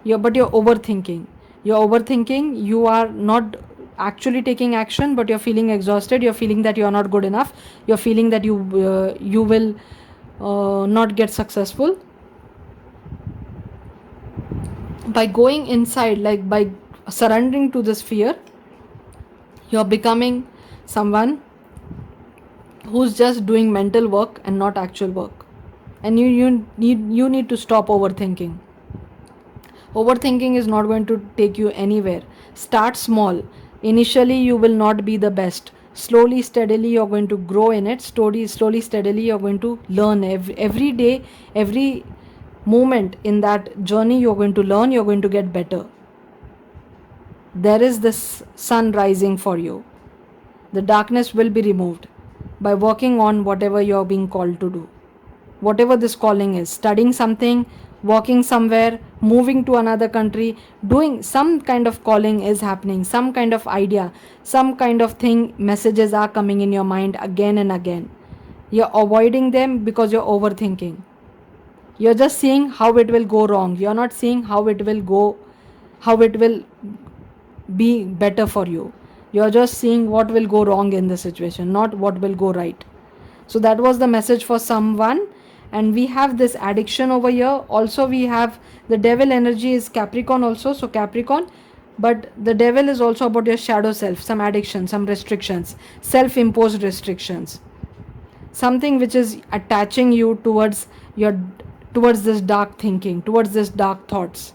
but you're overthinking. You are not actually taking action, but you're feeling exhausted. You're feeling that you're not good enough. You're feeling that you will not get successful. By going inside, like by surrendering to this fear, you're becoming someone who's just doing mental work and not actual work. And you need to stop overthinking. Overthinking is not going to take you anywhere. Start small. Initially you will not be the best. Slowly, steadily you're going to grow in it. Slowly, steadily you're going to learn. Every day, every moment in that journey you're going to learn, you're going to get better. There is this sun rising for you. The darkness will be removed by working on whatever you're being called to do. Whatever this calling is, studying something, working somewhere, moving to another country, doing some kind of calling is happening, some kind of idea, some kind of thing, messages are coming in your mind again and again. You're avoiding them because you're overthinking. You're just seeing how it will go wrong. You're not seeing how it will be better for you. You're just seeing what will go wrong in the situation, not what will go right. So that was the message for someone. And we have this addiction over here. Also we have the devil energy is Capricorn also. So Capricorn, but the devil is also about your shadow self, some addiction, some restrictions, self-imposed restrictions, something which is attaching you towards this dark thinking, towards this dark thoughts,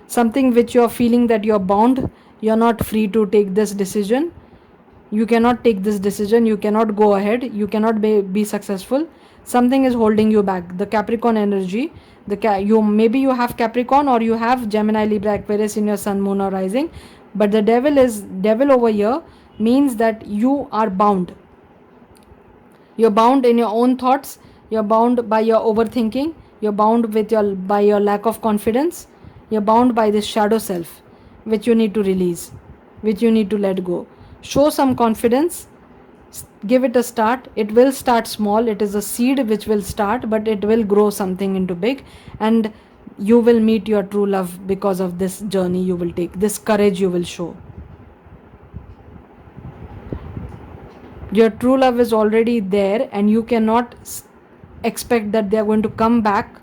something which you're feeling that you're bound. You're not free to take this decision. You cannot take this decision. You cannot go ahead. You cannot be successful. Something is holding you back. The Capricorn energy, you maybe you have Capricorn or you have Gemini, Libra, Aquarius in your sun, moon or rising, but the devil over here means that you are bound. You're bound in your own thoughts, you're bound by your overthinking, you're bound by your lack of confidence, you're bound by this shadow self which you need to release, which you need to let go. Show some confidence, give it a start. It will start small, it is a seed which will start, but it will grow something into big, and you will meet your true love because of this journey you will take, this courage you will show. Your true love is already there, and you cannot expect that they are going to come back,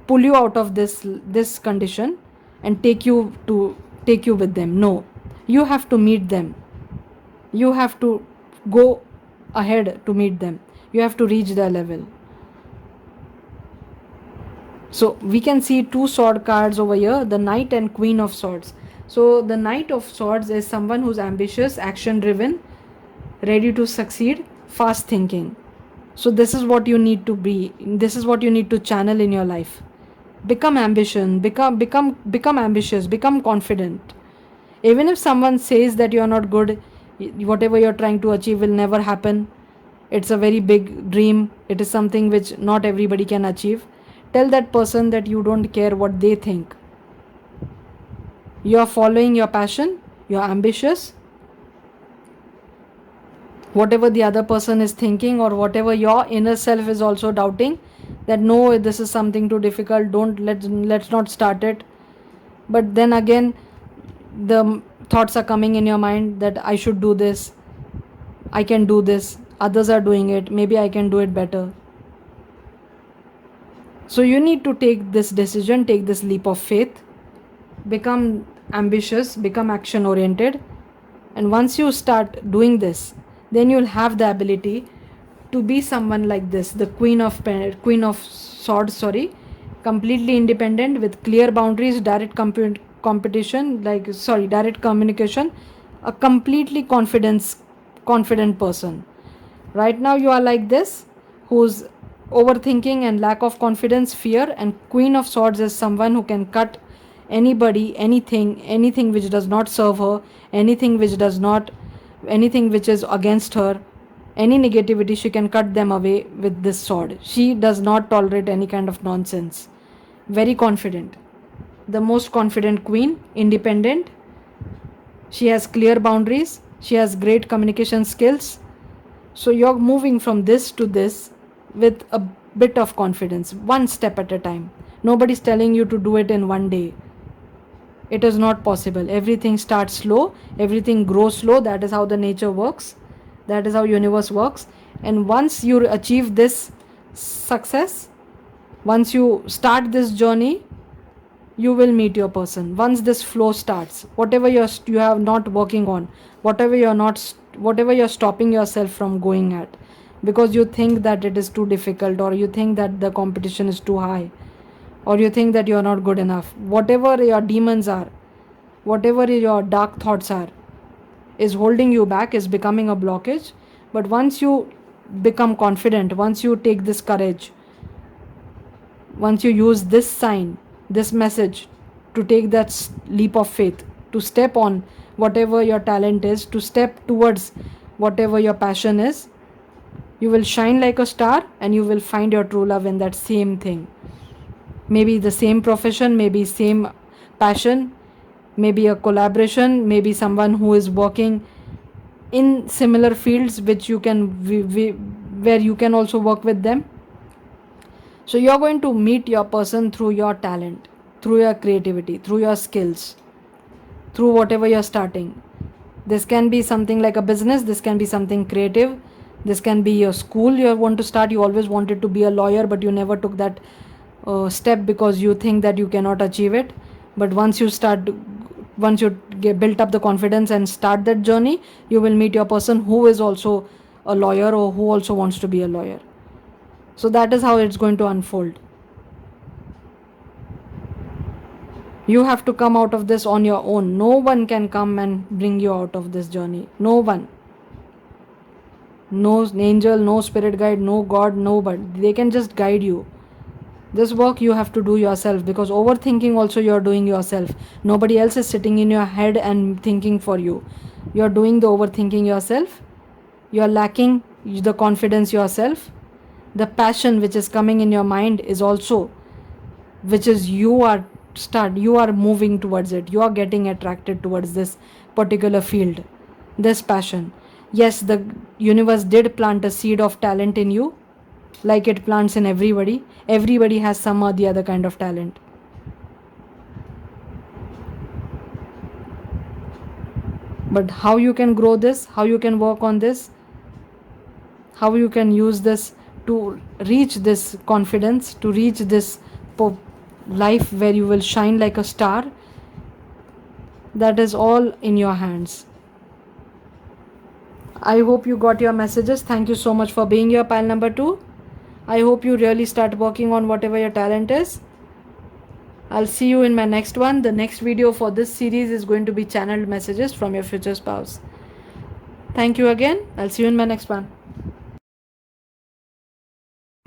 pull you out of this condition and take you with them. No, you have to meet them. You have to go ahead to meet them. You have to reach their level. So we can see two sword cards over here, the Knight and Queen of Swords. So the Knight of Swords is someone who's ambitious, action driven, ready to succeed, fast thinking. So this is what you need to be. This is what you need to channel in your life. Become ambitious, become confident. Even if someone says that you are not good, whatever you're trying to achieve will never happen. It's a very big dream. It is something which not everybody can achieve. Tell that person that you don't care what they think. You are following your passion, you are ambitious. Whatever the other person is thinking, or whatever your inner self is also doubting, that no, this is something too difficult, let's not start it. But then again, the thoughts are coming in your mind that I should do this, I can do this, others are doing it, maybe I can do it better. So you need to take this decision, take this leap of faith, become ambitious, become action oriented. And once you start doing this, then you'll have the ability to be someone like this, the Queen of Swords, completely independent with clear boundaries, direct direct communication, a completely confident person. Right now you are like this, who's overthinking and lack of confidence, fear, and Queen of Swords is someone who can cut anybody, anything which does not serve her, anything which is against her, any negativity, she can cut them away with this sword. She does not tolerate any kind of nonsense. Very confident. The most confident queen, independent. She has clear boundaries. She has great communication skills. So you're moving from this to this with a bit of confidence, one step at a time. Nobody's telling you to do it in one day. It is not possible. Everything starts slow, everything grows slow. That is how the nature works. That is how universe works. And once you achieve this success, once you start this journey, you will meet your person. Once this flow starts, whatever you have not working on, whatever you're stopping yourself from going at, because you think that it is too difficult, or you think that the competition is too high, or you think that you're not good enough, whatever your demons are, whatever your dark thoughts are, is holding you back, is becoming a blockage. But once you become confident, once you take this courage, once you use this sign, this message, to take that leap of faith, to step on whatever your talent is, to step towards whatever your passion is, you will shine like a star, and you will find your true love in that same thing. Maybe the same profession, maybe same passion, maybe a collaboration, maybe someone who is working in similar fields which you can where you can also work with them. So you're going to meet your person through your talent, through your creativity, through your skills, through whatever you're starting. This can be something like a business, this can be something creative, this can be a school you want to start. You always wanted to be a lawyer, but you never took that step because you think that you cannot achieve it. But once you get built up the confidence and start that journey, you will meet your person who is also a lawyer, or who also wants to be a lawyer. So that is how it's going to unfold. You have to come out of this on your own. No one can come and bring you out of this journey. No one. No angel, no spirit guide, no God, nobody. They can just guide you. This work you have to do yourself, because overthinking also you are doing yourself. Nobody else is sitting in your head and thinking for you. You are doing the overthinking yourself. You are lacking the confidence yourself. The passion which is coming in your mind is also, which is you are moving towards it. You are getting attracted towards this particular field, this passion. Yes, the universe did plant a seed of talent in you, like it plants in everybody. Everybody has some or the other kind of talent. But how you can grow this, how you can work on this, how you can use this to reach this confidence, to reach this life where you will shine like a star, that is all in your hands. I hope you got your messages. Thank you so much for being here, pile number 2. I hope you really start working on whatever your talent is. I'll see you in my next one. The next video for this series is going to be channeled messages from your future spouse. Thank you again. I'll see you in my next one.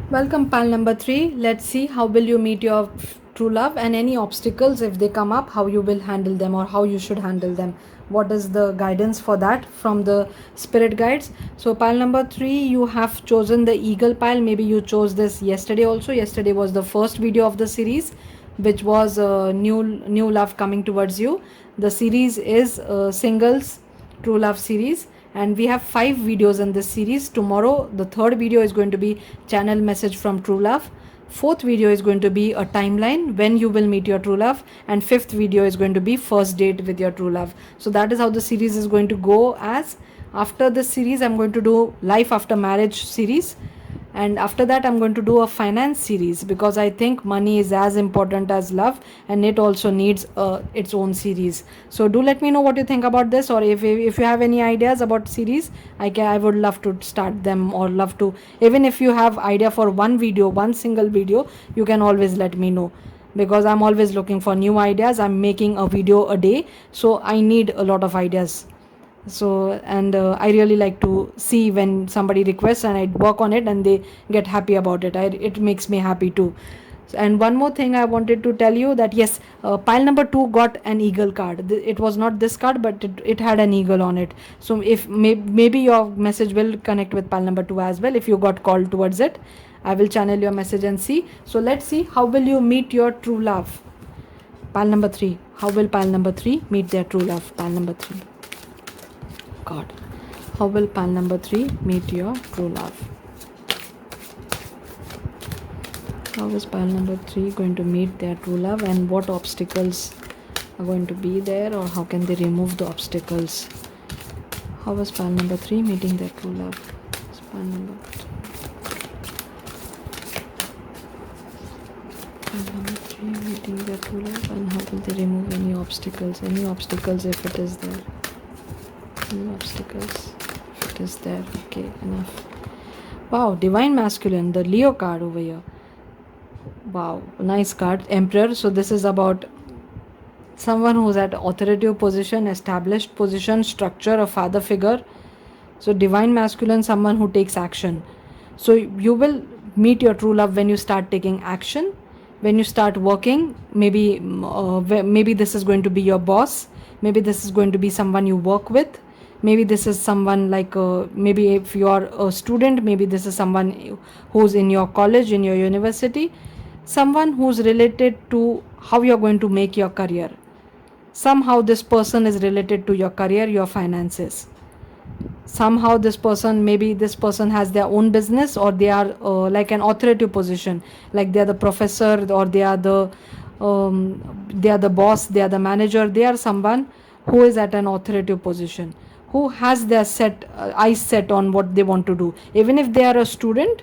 Welcome, pile number 3. Let's see how will you meet your true love, and any obstacles if they come up, how you will handle them or how you should handle them. What is the guidance for that from the spirit guides? So pile number 3, you have chosen the eagle pile. Maybe you chose this yesterday also. Yesterday was the first video of the series, which was new love coming towards you. The series is singles true love series, and we have 5 videos in this series. Tomorrow the third video is going to be channel message from true love. Fourth video is going to be a timeline when you will meet your true love, and fifth video is going to be first date with your true love. So that is how the series is going to go. As after this series, I'm going to do life after marriage series, and after that I'm going to do a finance series, because I think money is as important as love, and it also needs its own series. So do let me know what you think about this, or if you have any ideas about series, I would love to start them, or love to, even if you have idea for one video, one single video, you can always let me know, because I'm always looking for new ideas. I'm making a video a day, so I need a lot of ideas. So, and I really like to see when somebody requests and I work on it and they get happy about it. It makes me happy too. And one more thing I wanted to tell you, that yes, pile number 2 got an eagle card. It was not this card, but it had an eagle on it. So if maybe your message will connect with pile number 2 as well. If you got called towards it, I will channel your message and see. So let's see, how will you meet your true love? Pile number 3, how will pile number 3 meet their true love? Pile number 3. God, how will pile number 3 meet your true love? How is pile number 3 going to meet their true love, and what obstacles are going to be there, or how can they remove the obstacles? How is pile number 3 meeting their true love? Pile number 3 meeting their true love, and how will they remove any obstacles? Any obstacles if it is there. Any obstacles if it is there. Okay, enough. Wow, divine masculine, the Leo card over here. Wow, nice card, Emperor. So this is about someone who's at authoritative position, established position, structure, a father figure. So divine masculine, someone who takes action. So you will meet your true love when you start taking action, when you start working. Maybe this is going to be your boss, maybe this is going to be someone you work with, maybe this is someone like maybe if you are a student, maybe this is someone who's in your college, in your university, someone who's related to how you're going to make your career. Somehow this person is related to your career, your finances. Somehow this person, maybe this person has their own business, or they are like an authoritative position, like they are the professor, or they are the boss, they are the manager. They are someone who is at an authoritative position, who has their eyes set on what they want to do. Even if they are a student,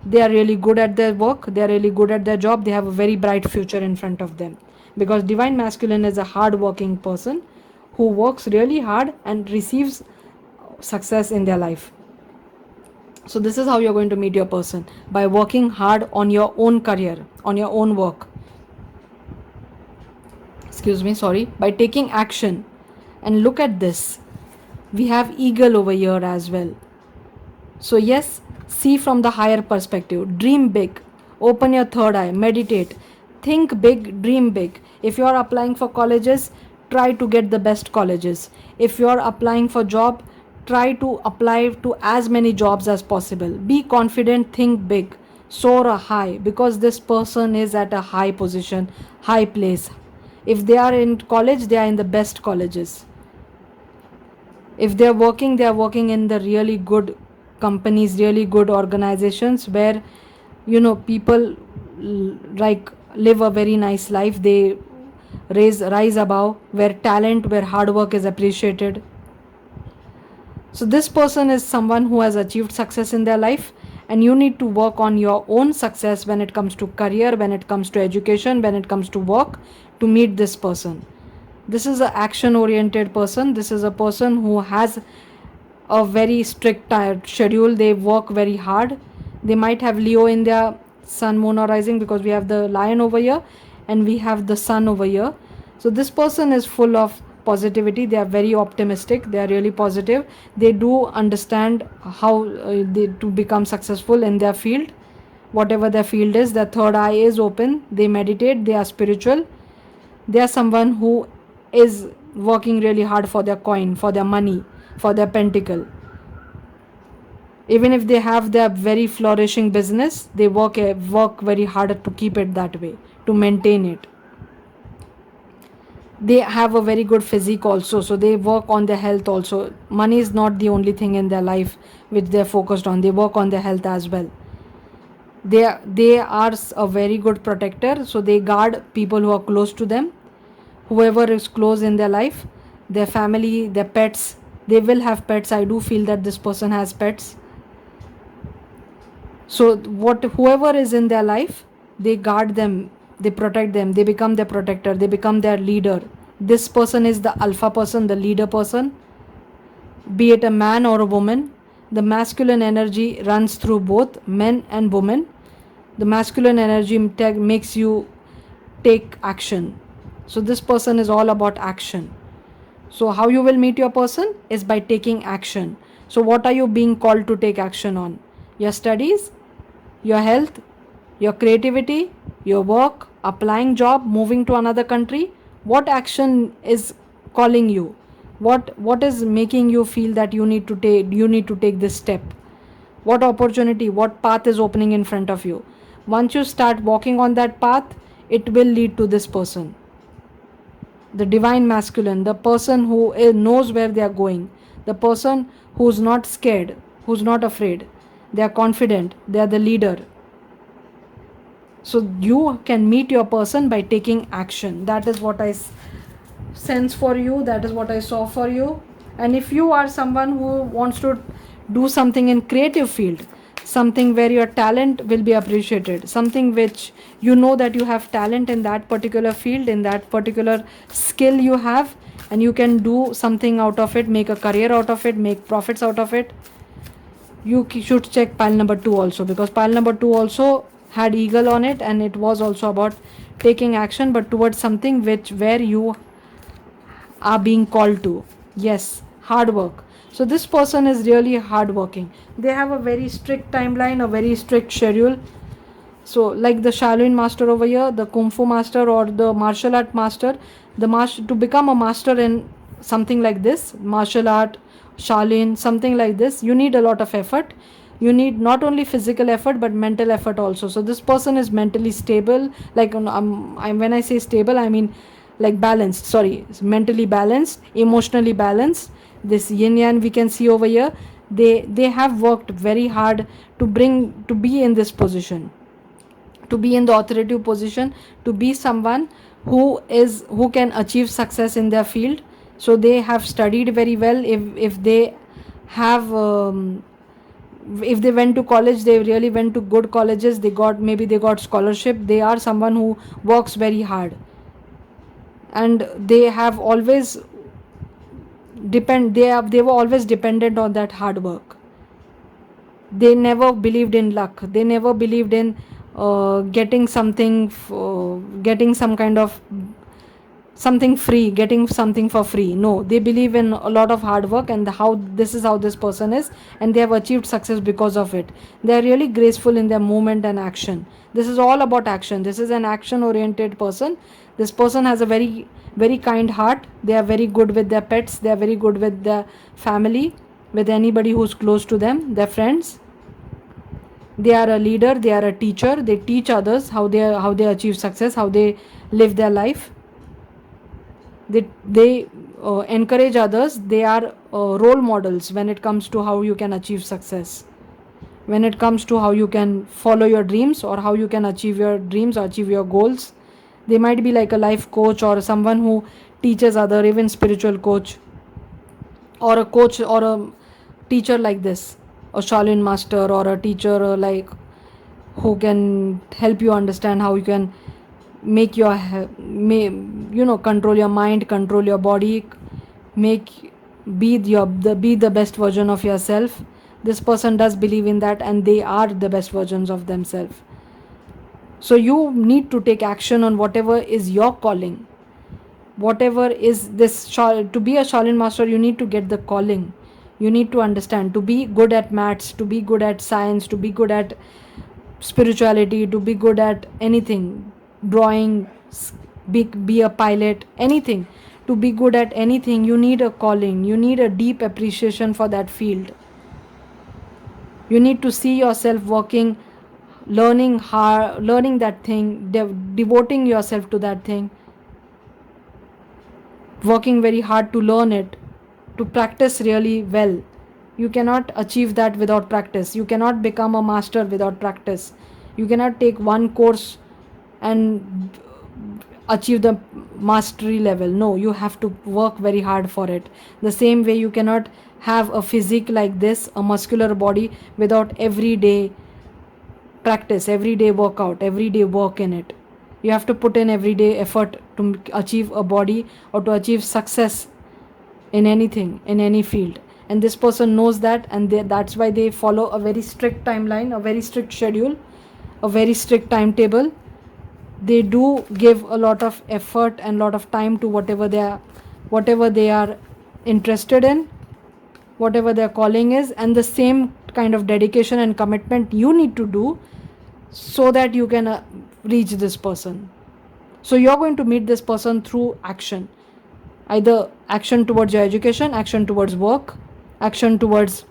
they are really good at their work, they are really good at their job, they have a very bright future in front of them, because divine masculine is a hard working person who works really hard and receives success in their life. So this is how you're going to meet your person, by working hard on your own career, on your own work, by taking action. And look at this, we have eagle over here as well. So yes, see from the higher perspective, dream big, open your third eye, meditate, think big, dream big. If you are applying for colleges, try to get the best colleges. If you are applying for job, try to apply to as many jobs as possible. Be confident, think big, soar a high, because this person is at a high position, high place. If they are in college, they are in the best colleges. If they are working in the really good companies, really good organizations where people like live a very nice life. They rise above, where talent, where hard work is appreciated. So this person is someone who has achieved success in their life, and you need to work on your own success when it comes to career, when it comes to education, when it comes to work, to meet this person. This is an action oriented person. This is a person who has a very strict schedule. They work very hard. They might have Leo in their sun, moon, or rising, because we have the lion over here and we have the sun over here. So this person is full of positivity. They are very optimistic. They are really positive. They do understand how to become successful in their field, whatever their field is. Their third eye is open. They meditate. They are spiritual. They are someone who is working really hard for their coin, for their money, for their pentacle. Even if they have their very flourishing business, they work very hard to keep it that way, to maintain it. They have a very good physique also, so they work on their health also. Money is not the only thing in their life which they're focused on. They work on their health as well. They are a very good protector, so they guard people who are close to them, whoever is close in their life, their family, their pets. They will have pets. I do feel that this person has pets. So whoever is in their life, they guard them, they protect them, they become their protector, they become their leader. This person is the alpha person, the leader person. Be it a man or a woman, the masculine energy runs through both men and women. The masculine energy makes you take action. So this person is all about action. So how you will meet your person is by taking action. So what are you being called to take action on? Your studies, your health, your creativity, your work, applying job, moving to another country. What action is calling you? What is making you feel that you need to take this step? What opportunity, what path is opening in front of you? Once you start walking on that path, it will lead to this person, the divine masculine, the person who knows where they are going, the person who's not scared, who's not afraid. They are confident, they are the leader. So you can meet your person by taking action. That is what I sense for you, that is what I saw for you. And if you are someone who wants to do something in creative field, something where your talent will be appreciated, something which you know that you have talent in that particular field, in that particular skill you have, and you can do something out of it, make a career out of it, make profits out of it, you should check pile number 2 also, because pile number 2 also had eagle on it, and it was also about taking action, but towards something where you are being called to. Yes, hard work. So this person is really hard working. They have a very strict timeline, a very strict schedule. So like the Shaolin master over here, the Kung Fu master, or the martial art master, to become a master in something like this, martial art, Shaolin, something like this, you need a lot of effort. You need not only physical effort but mental effort also. So this person is mentally stable. Like when I say stable, I mean like balanced. Sorry, mentally balanced, emotionally balanced. This yin yang we can see over here. They have worked very hard to be in this position, to be in the authoritative position, to be someone who can achieve success in their field. So they have studied very well. If they have if they went to college, they really went to good colleges, they got scholarship. They are someone who works very hard, and they have always they were always dependent on that hard work. They never believed in luck. They never believed in getting something, getting some kind of something free, getting something for free. No, they believe in a lot of hard work, and how this is how this person is, and they have achieved success because of it. They are really graceful in their movement and action. This is all about action. This is an action oriented person. This person has a very kind heart. They are very good with their pets. They are very good with their family, with anybody who's close to them, their friends. They are a leader, they are a teacher. They teach others how they achieve success, how they live their life. They encourage others. They are role models when it comes to how you can achieve success, when it comes to how you can follow your dreams, or how you can achieve your dreams or achieve your goals. They might be like a life coach, or someone who teaches other, even spiritual coach, or a coach, or a teacher like this, a Shaolin master, or a teacher like who can help you understand how you can make your control your mind, control your body, make be the best version of yourself. This person does believe in that, and they are the best versions of themselves. So you need to take action on whatever is your calling. Whatever is this, to be a Shaolin master, you need to get the calling. You need to understand, to be good at maths, to be good at science, to be good at spirituality, to be good at anything, drawing, be a pilot, anything. To be good at anything, you need a calling. You need a deep appreciation for that field. You need to see yourself working, learning hard, learning that thing, devoting yourself to that thing, working very hard to learn it, to practice really well. You cannot achieve that without practice. You cannot become a master without practice. You cannot take one course and achieve the mastery level. No, you have to work very hard for it. The same way, you cannot have a physique like this, a muscular body, without everyday practice, everyday workout, everyday work in it. You have to put in everyday effort to achieve a body, or to achieve success in anything, in any field. And this person knows that, and that's why they follow a very strict timeline, a very strict schedule, a very strict timetable. They do give a lot of effort and lot of time to whatever they are interested in, whatever their calling is, and the same kind of dedication and commitment you need to do, so that you can reach this person. So you're going to meet this person through action, either action towards your education, action towards work, action towards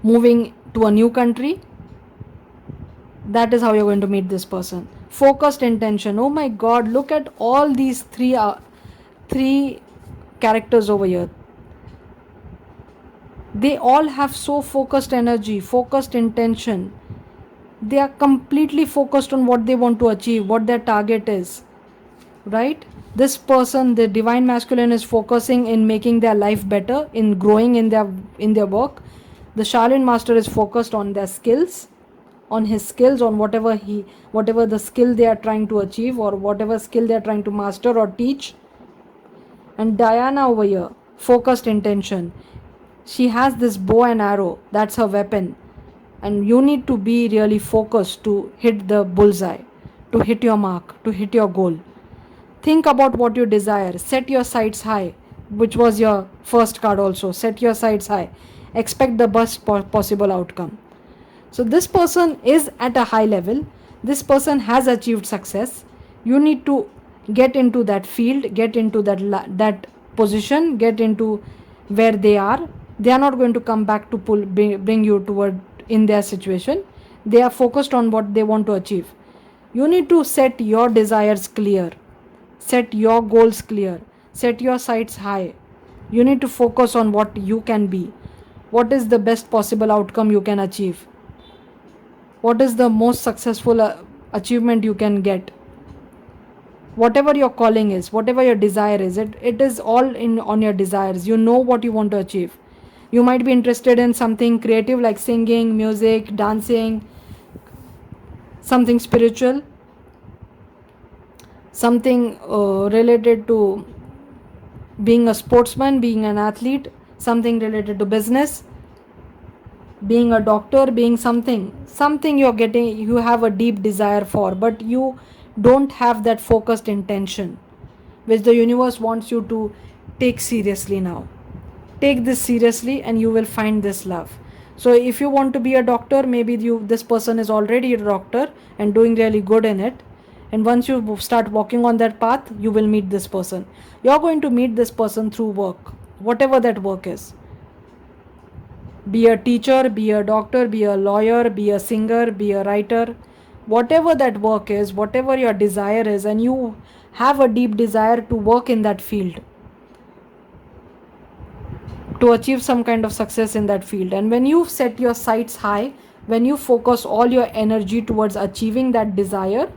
moving to a new country. That is how you're going to meet this person. Focused intention. Oh my God, look at all these three characters over here. They all have so focused energy, focused intention. They are completely focused on what they want to achieve, what their target is, right? This person, the divine masculine, is focusing in making their life better, in growing in their work. The Shaolin master is focused on their skills, on his skills, on whatever the skill they are trying to achieve, or whatever skill they are trying to master or teach. And Diana over here, focused intention. She has this bow and arrow, that's her weapon. And you need to be really focused to hit the bullseye, to hit your mark, to hit your goal. Think about what you desire. Set your sights high, which was your first card also. Set your sights high. Expect the best possible outcome. So this person is at a high level. This person has achieved success. You need to get into that field, get into that position, get into where they are. They are not going to come back to bring you toward in their situation. They are focused on what they want to achieve. You need to set your desires clear, set your goals clear, set your sights high. You need to focus on what you can be, what is the best possible outcome you can achieve, what is the most successful achievement you can get. Whatever your calling is, whatever your desire is, it is all in on your desires. You know what you want to achieve. You might be interested in something creative like singing, music, dancing, something spiritual, something related to being a sportsman, being an athlete, something related to business, being a doctor, being something you have a deep desire for, but you don't have that focused intention. which the universe wants you to take seriously now. Take this seriously and you will find this love. So if you want to be a doctor, maybe this person is already a doctor and doing really good in it, and once you start walking on that path, you will meet this person. You're going to meet this person through work, whatever that work is. Be a teacher, be a doctor, be a lawyer, be a singer, be a writer, whatever that work is, whatever your desire is, and you have a deep desire to work in that field, to achieve some kind of success in that field. And when you set your sights high, when you focus all your energy towards achieving that desire,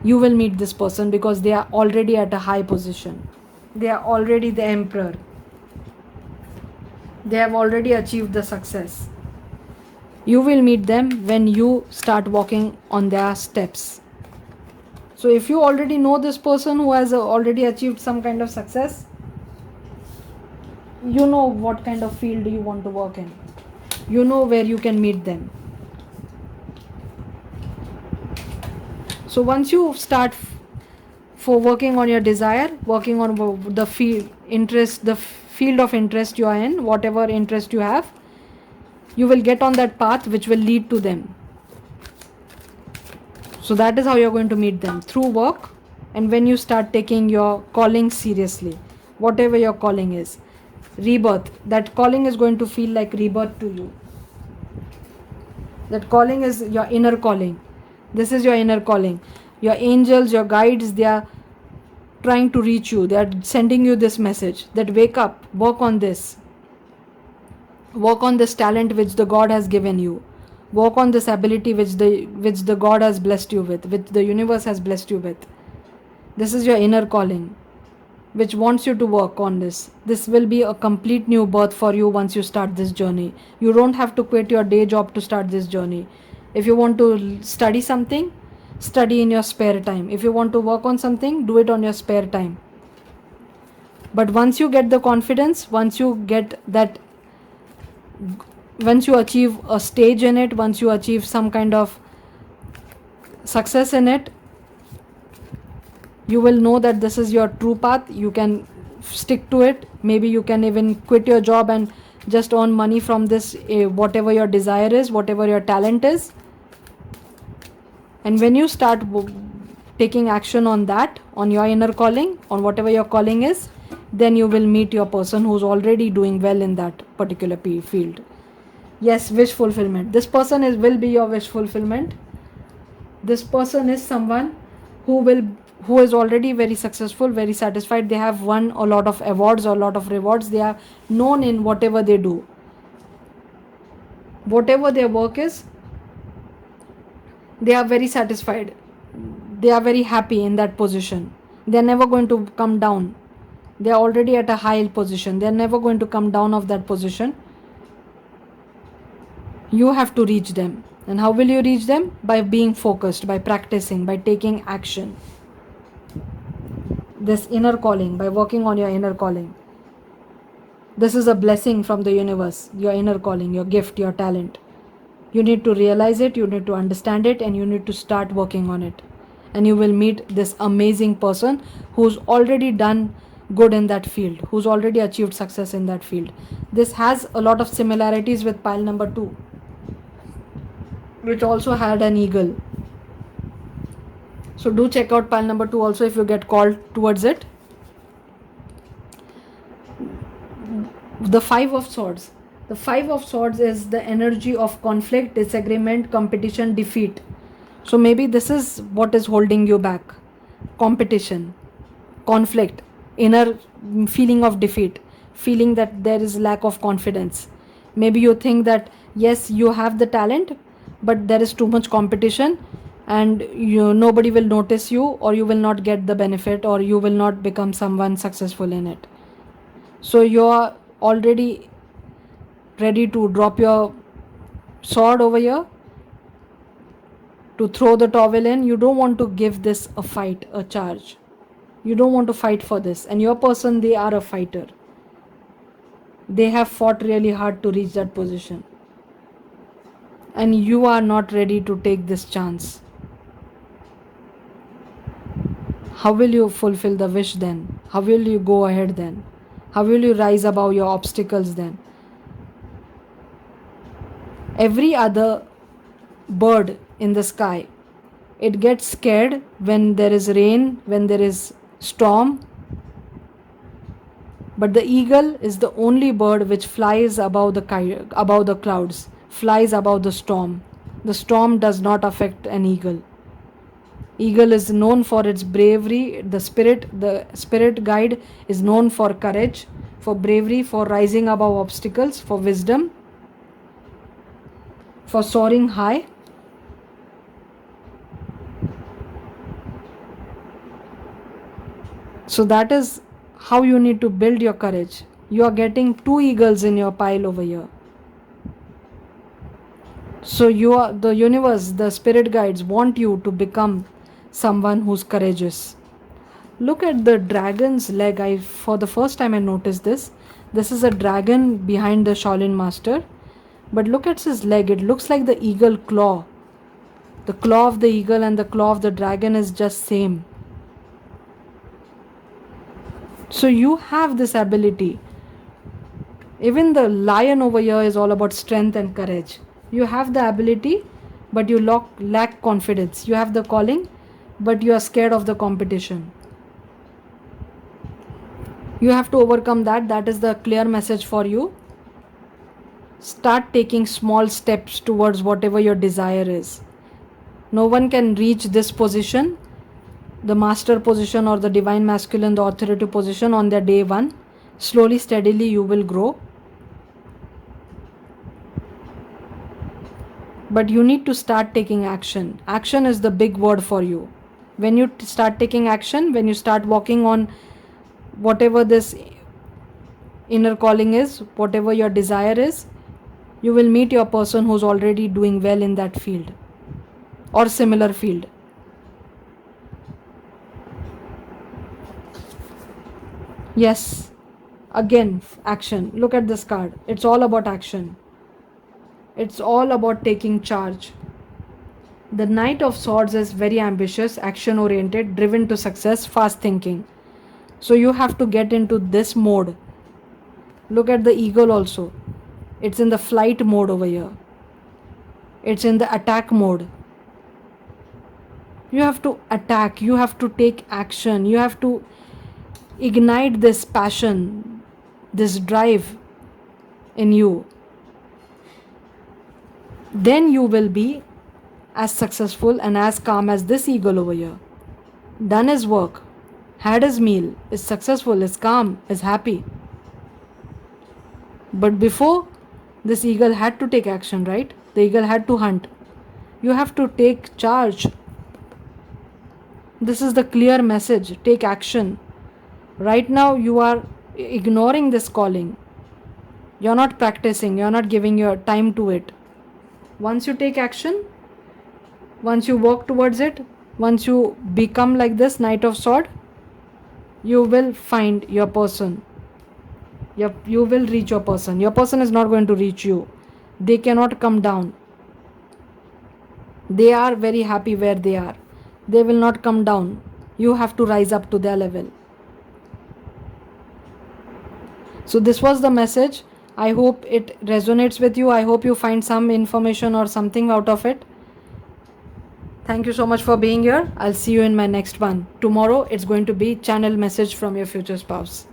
you will meet this person, because they are already at a high position. They are already the emperor. They have already achieved the success. You will meet them when you start walking on their steps. So if you already know this person who has already achieved some kind of success, you know what kind of field you want to work in. You know where you can meet them. So once you start for working on your desire, working on the field of interest you are in, whatever interest you have, you will get on that path which will lead to them. So that is how you're going to meet them, through work. And when you start taking your calling seriously, whatever your calling is, rebirth, that calling is going to feel like rebirth to you. That calling is your inner calling. This is your inner calling. Your angels, your guides, they are trying to reach you. They are sending you this message that wake up, work on this. Work on this talent which the God has given you. Work on this ability which the God has blessed you with, which the universe has blessed you with. This is your inner calling, which wants you to work on this. This will be a complete new birth for you once you start this journey. You don't have to quit your day job to start this journey. If you want to study something, study in your spare time. If you want to work on something, do it on your spare time. But once you get the confidence, once you achieve a stage in it, once you achieve some kind of success in it, you will know that this is your true path. You can stick to it. Maybe you can even quit your job and just earn money from this, whatever your desire is, whatever your talent is. And when you start taking action on that, on your inner calling, on whatever your calling is, then you will meet your person who's already doing well in that particular field. Yes, wish fulfillment. This person will be your wish fulfillment. This person is someone who is already very successful, very satisfied. They have won a lot of awards or a lot of rewards. They are known in whatever they do. Whatever their work is, they are very satisfied. They are very happy in that position. They are never going to come down. They are already at a high position. They are never going to come down of that position. You have to reach them. And how will you reach them? By being focused, by practicing, by taking action. This inner calling, by working on your inner calling. This is a blessing from the universe, your inner calling, your gift, your talent. You need to realize it, you need to understand it, and you need to start working on it. And you will meet this amazing person who's already done good in that field, who's already achieved success in that field. This has a lot of similarities with pile number 2, which also had an eagle. So do check out pile number 2 also if you get called towards it. The 5 of Swords. The 5 of Swords is the energy of conflict, disagreement, competition, defeat. So maybe this is what is holding you back. Competition, conflict, inner feeling of defeat, feeling that there is lack of confidence. Maybe you think that yes, you have the talent, but there is too much competition and nobody will notice you, or you will not get the benefit, or you will not become someone successful in it. So you are already ready to drop your sword over here, to throw the towel in. You don't want to give this a fight, a charge. You don't want to fight for this. And your person, they are a fighter. They have fought really hard to reach that position. And you are not ready to take this chance. how will you fulfill the wish then? How will you go ahead then? How will you rise above your obstacles then? Every other bird in the sky, it gets scared when there is rain, when there is storm, but the eagle is the only bird which flies above the clouds, flies above the storm. The storm does not affect an eagle. Eagle is known for its bravery. The spirit guide is known for courage, for bravery, for rising above obstacles, for wisdom, for soaring high. So that is how you need to build your courage. You are getting 2 eagles in your pile over here. So the universe, the spirit guides want you to become someone who's courageous. Look at the dragon's leg. For the first time I noticed this. This is a dragon behind the Shaolin master. But look at his leg. It looks like the eagle claw. The claw of the eagle and the claw of the dragon is just same. So you have this ability. Even the lion over here is all about strength and courage. You have the ability, but you lack confidence. You have the calling, but you are scared of the competition. You have to overcome that. That is the clear message for you. Start taking small steps towards whatever your desire is. No one can reach this position, the master position or the divine masculine, the authority position, on their day one. Slowly, steadily you will grow. But you need to start taking action. Action is the big word for you. When you start taking action, when you start walking on whatever this inner calling is, whatever your desire is, you will meet your person who's already doing well in that field or similar field. Yes, again, action. Look at this card. It's all about action. It's all about taking charge. The Knight of Swords is very ambitious, action oriented, driven to success, fast thinking. So you have to get into this mode. Look at the eagle also. It's in the flight mode over here. It's in the attack mode. You have to attack. You have to take action. You have to ignite this passion, this drive in you. Then you will be as successful and as calm as this eagle over here. Done his work, had his meal, is successful, is calm, is happy. But before, this eagle had to take action, right? The eagle had to hunt. You have to take charge. This is the clear message. Take action. Right now you are ignoring this calling. You're not practicing. You're not giving your time to it. Once you take action, once you walk towards it, once you become like this Knight of Sword, you will find your person. You will reach your person. Your person is not going to reach you. They cannot come down. They are very happy where they are. They will not come down. You have to rise up to their level. So this was the message. I hope it resonates with you. I hope you find some information or something out of it. Thank you so much for being here. I'll see you in my next one. Tomorrow it's going to be channel message from your future spouse.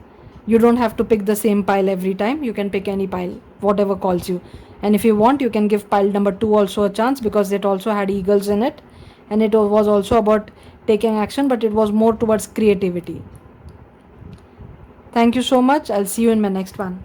You don't have to pick the same pile every time. You can pick any pile, whatever calls you. And if you want, you can give pile number 2 also a chance, because it also had eagles in it. And it was also about taking action, but it was more towards creativity. Thank you so much. I'll see you in my next one.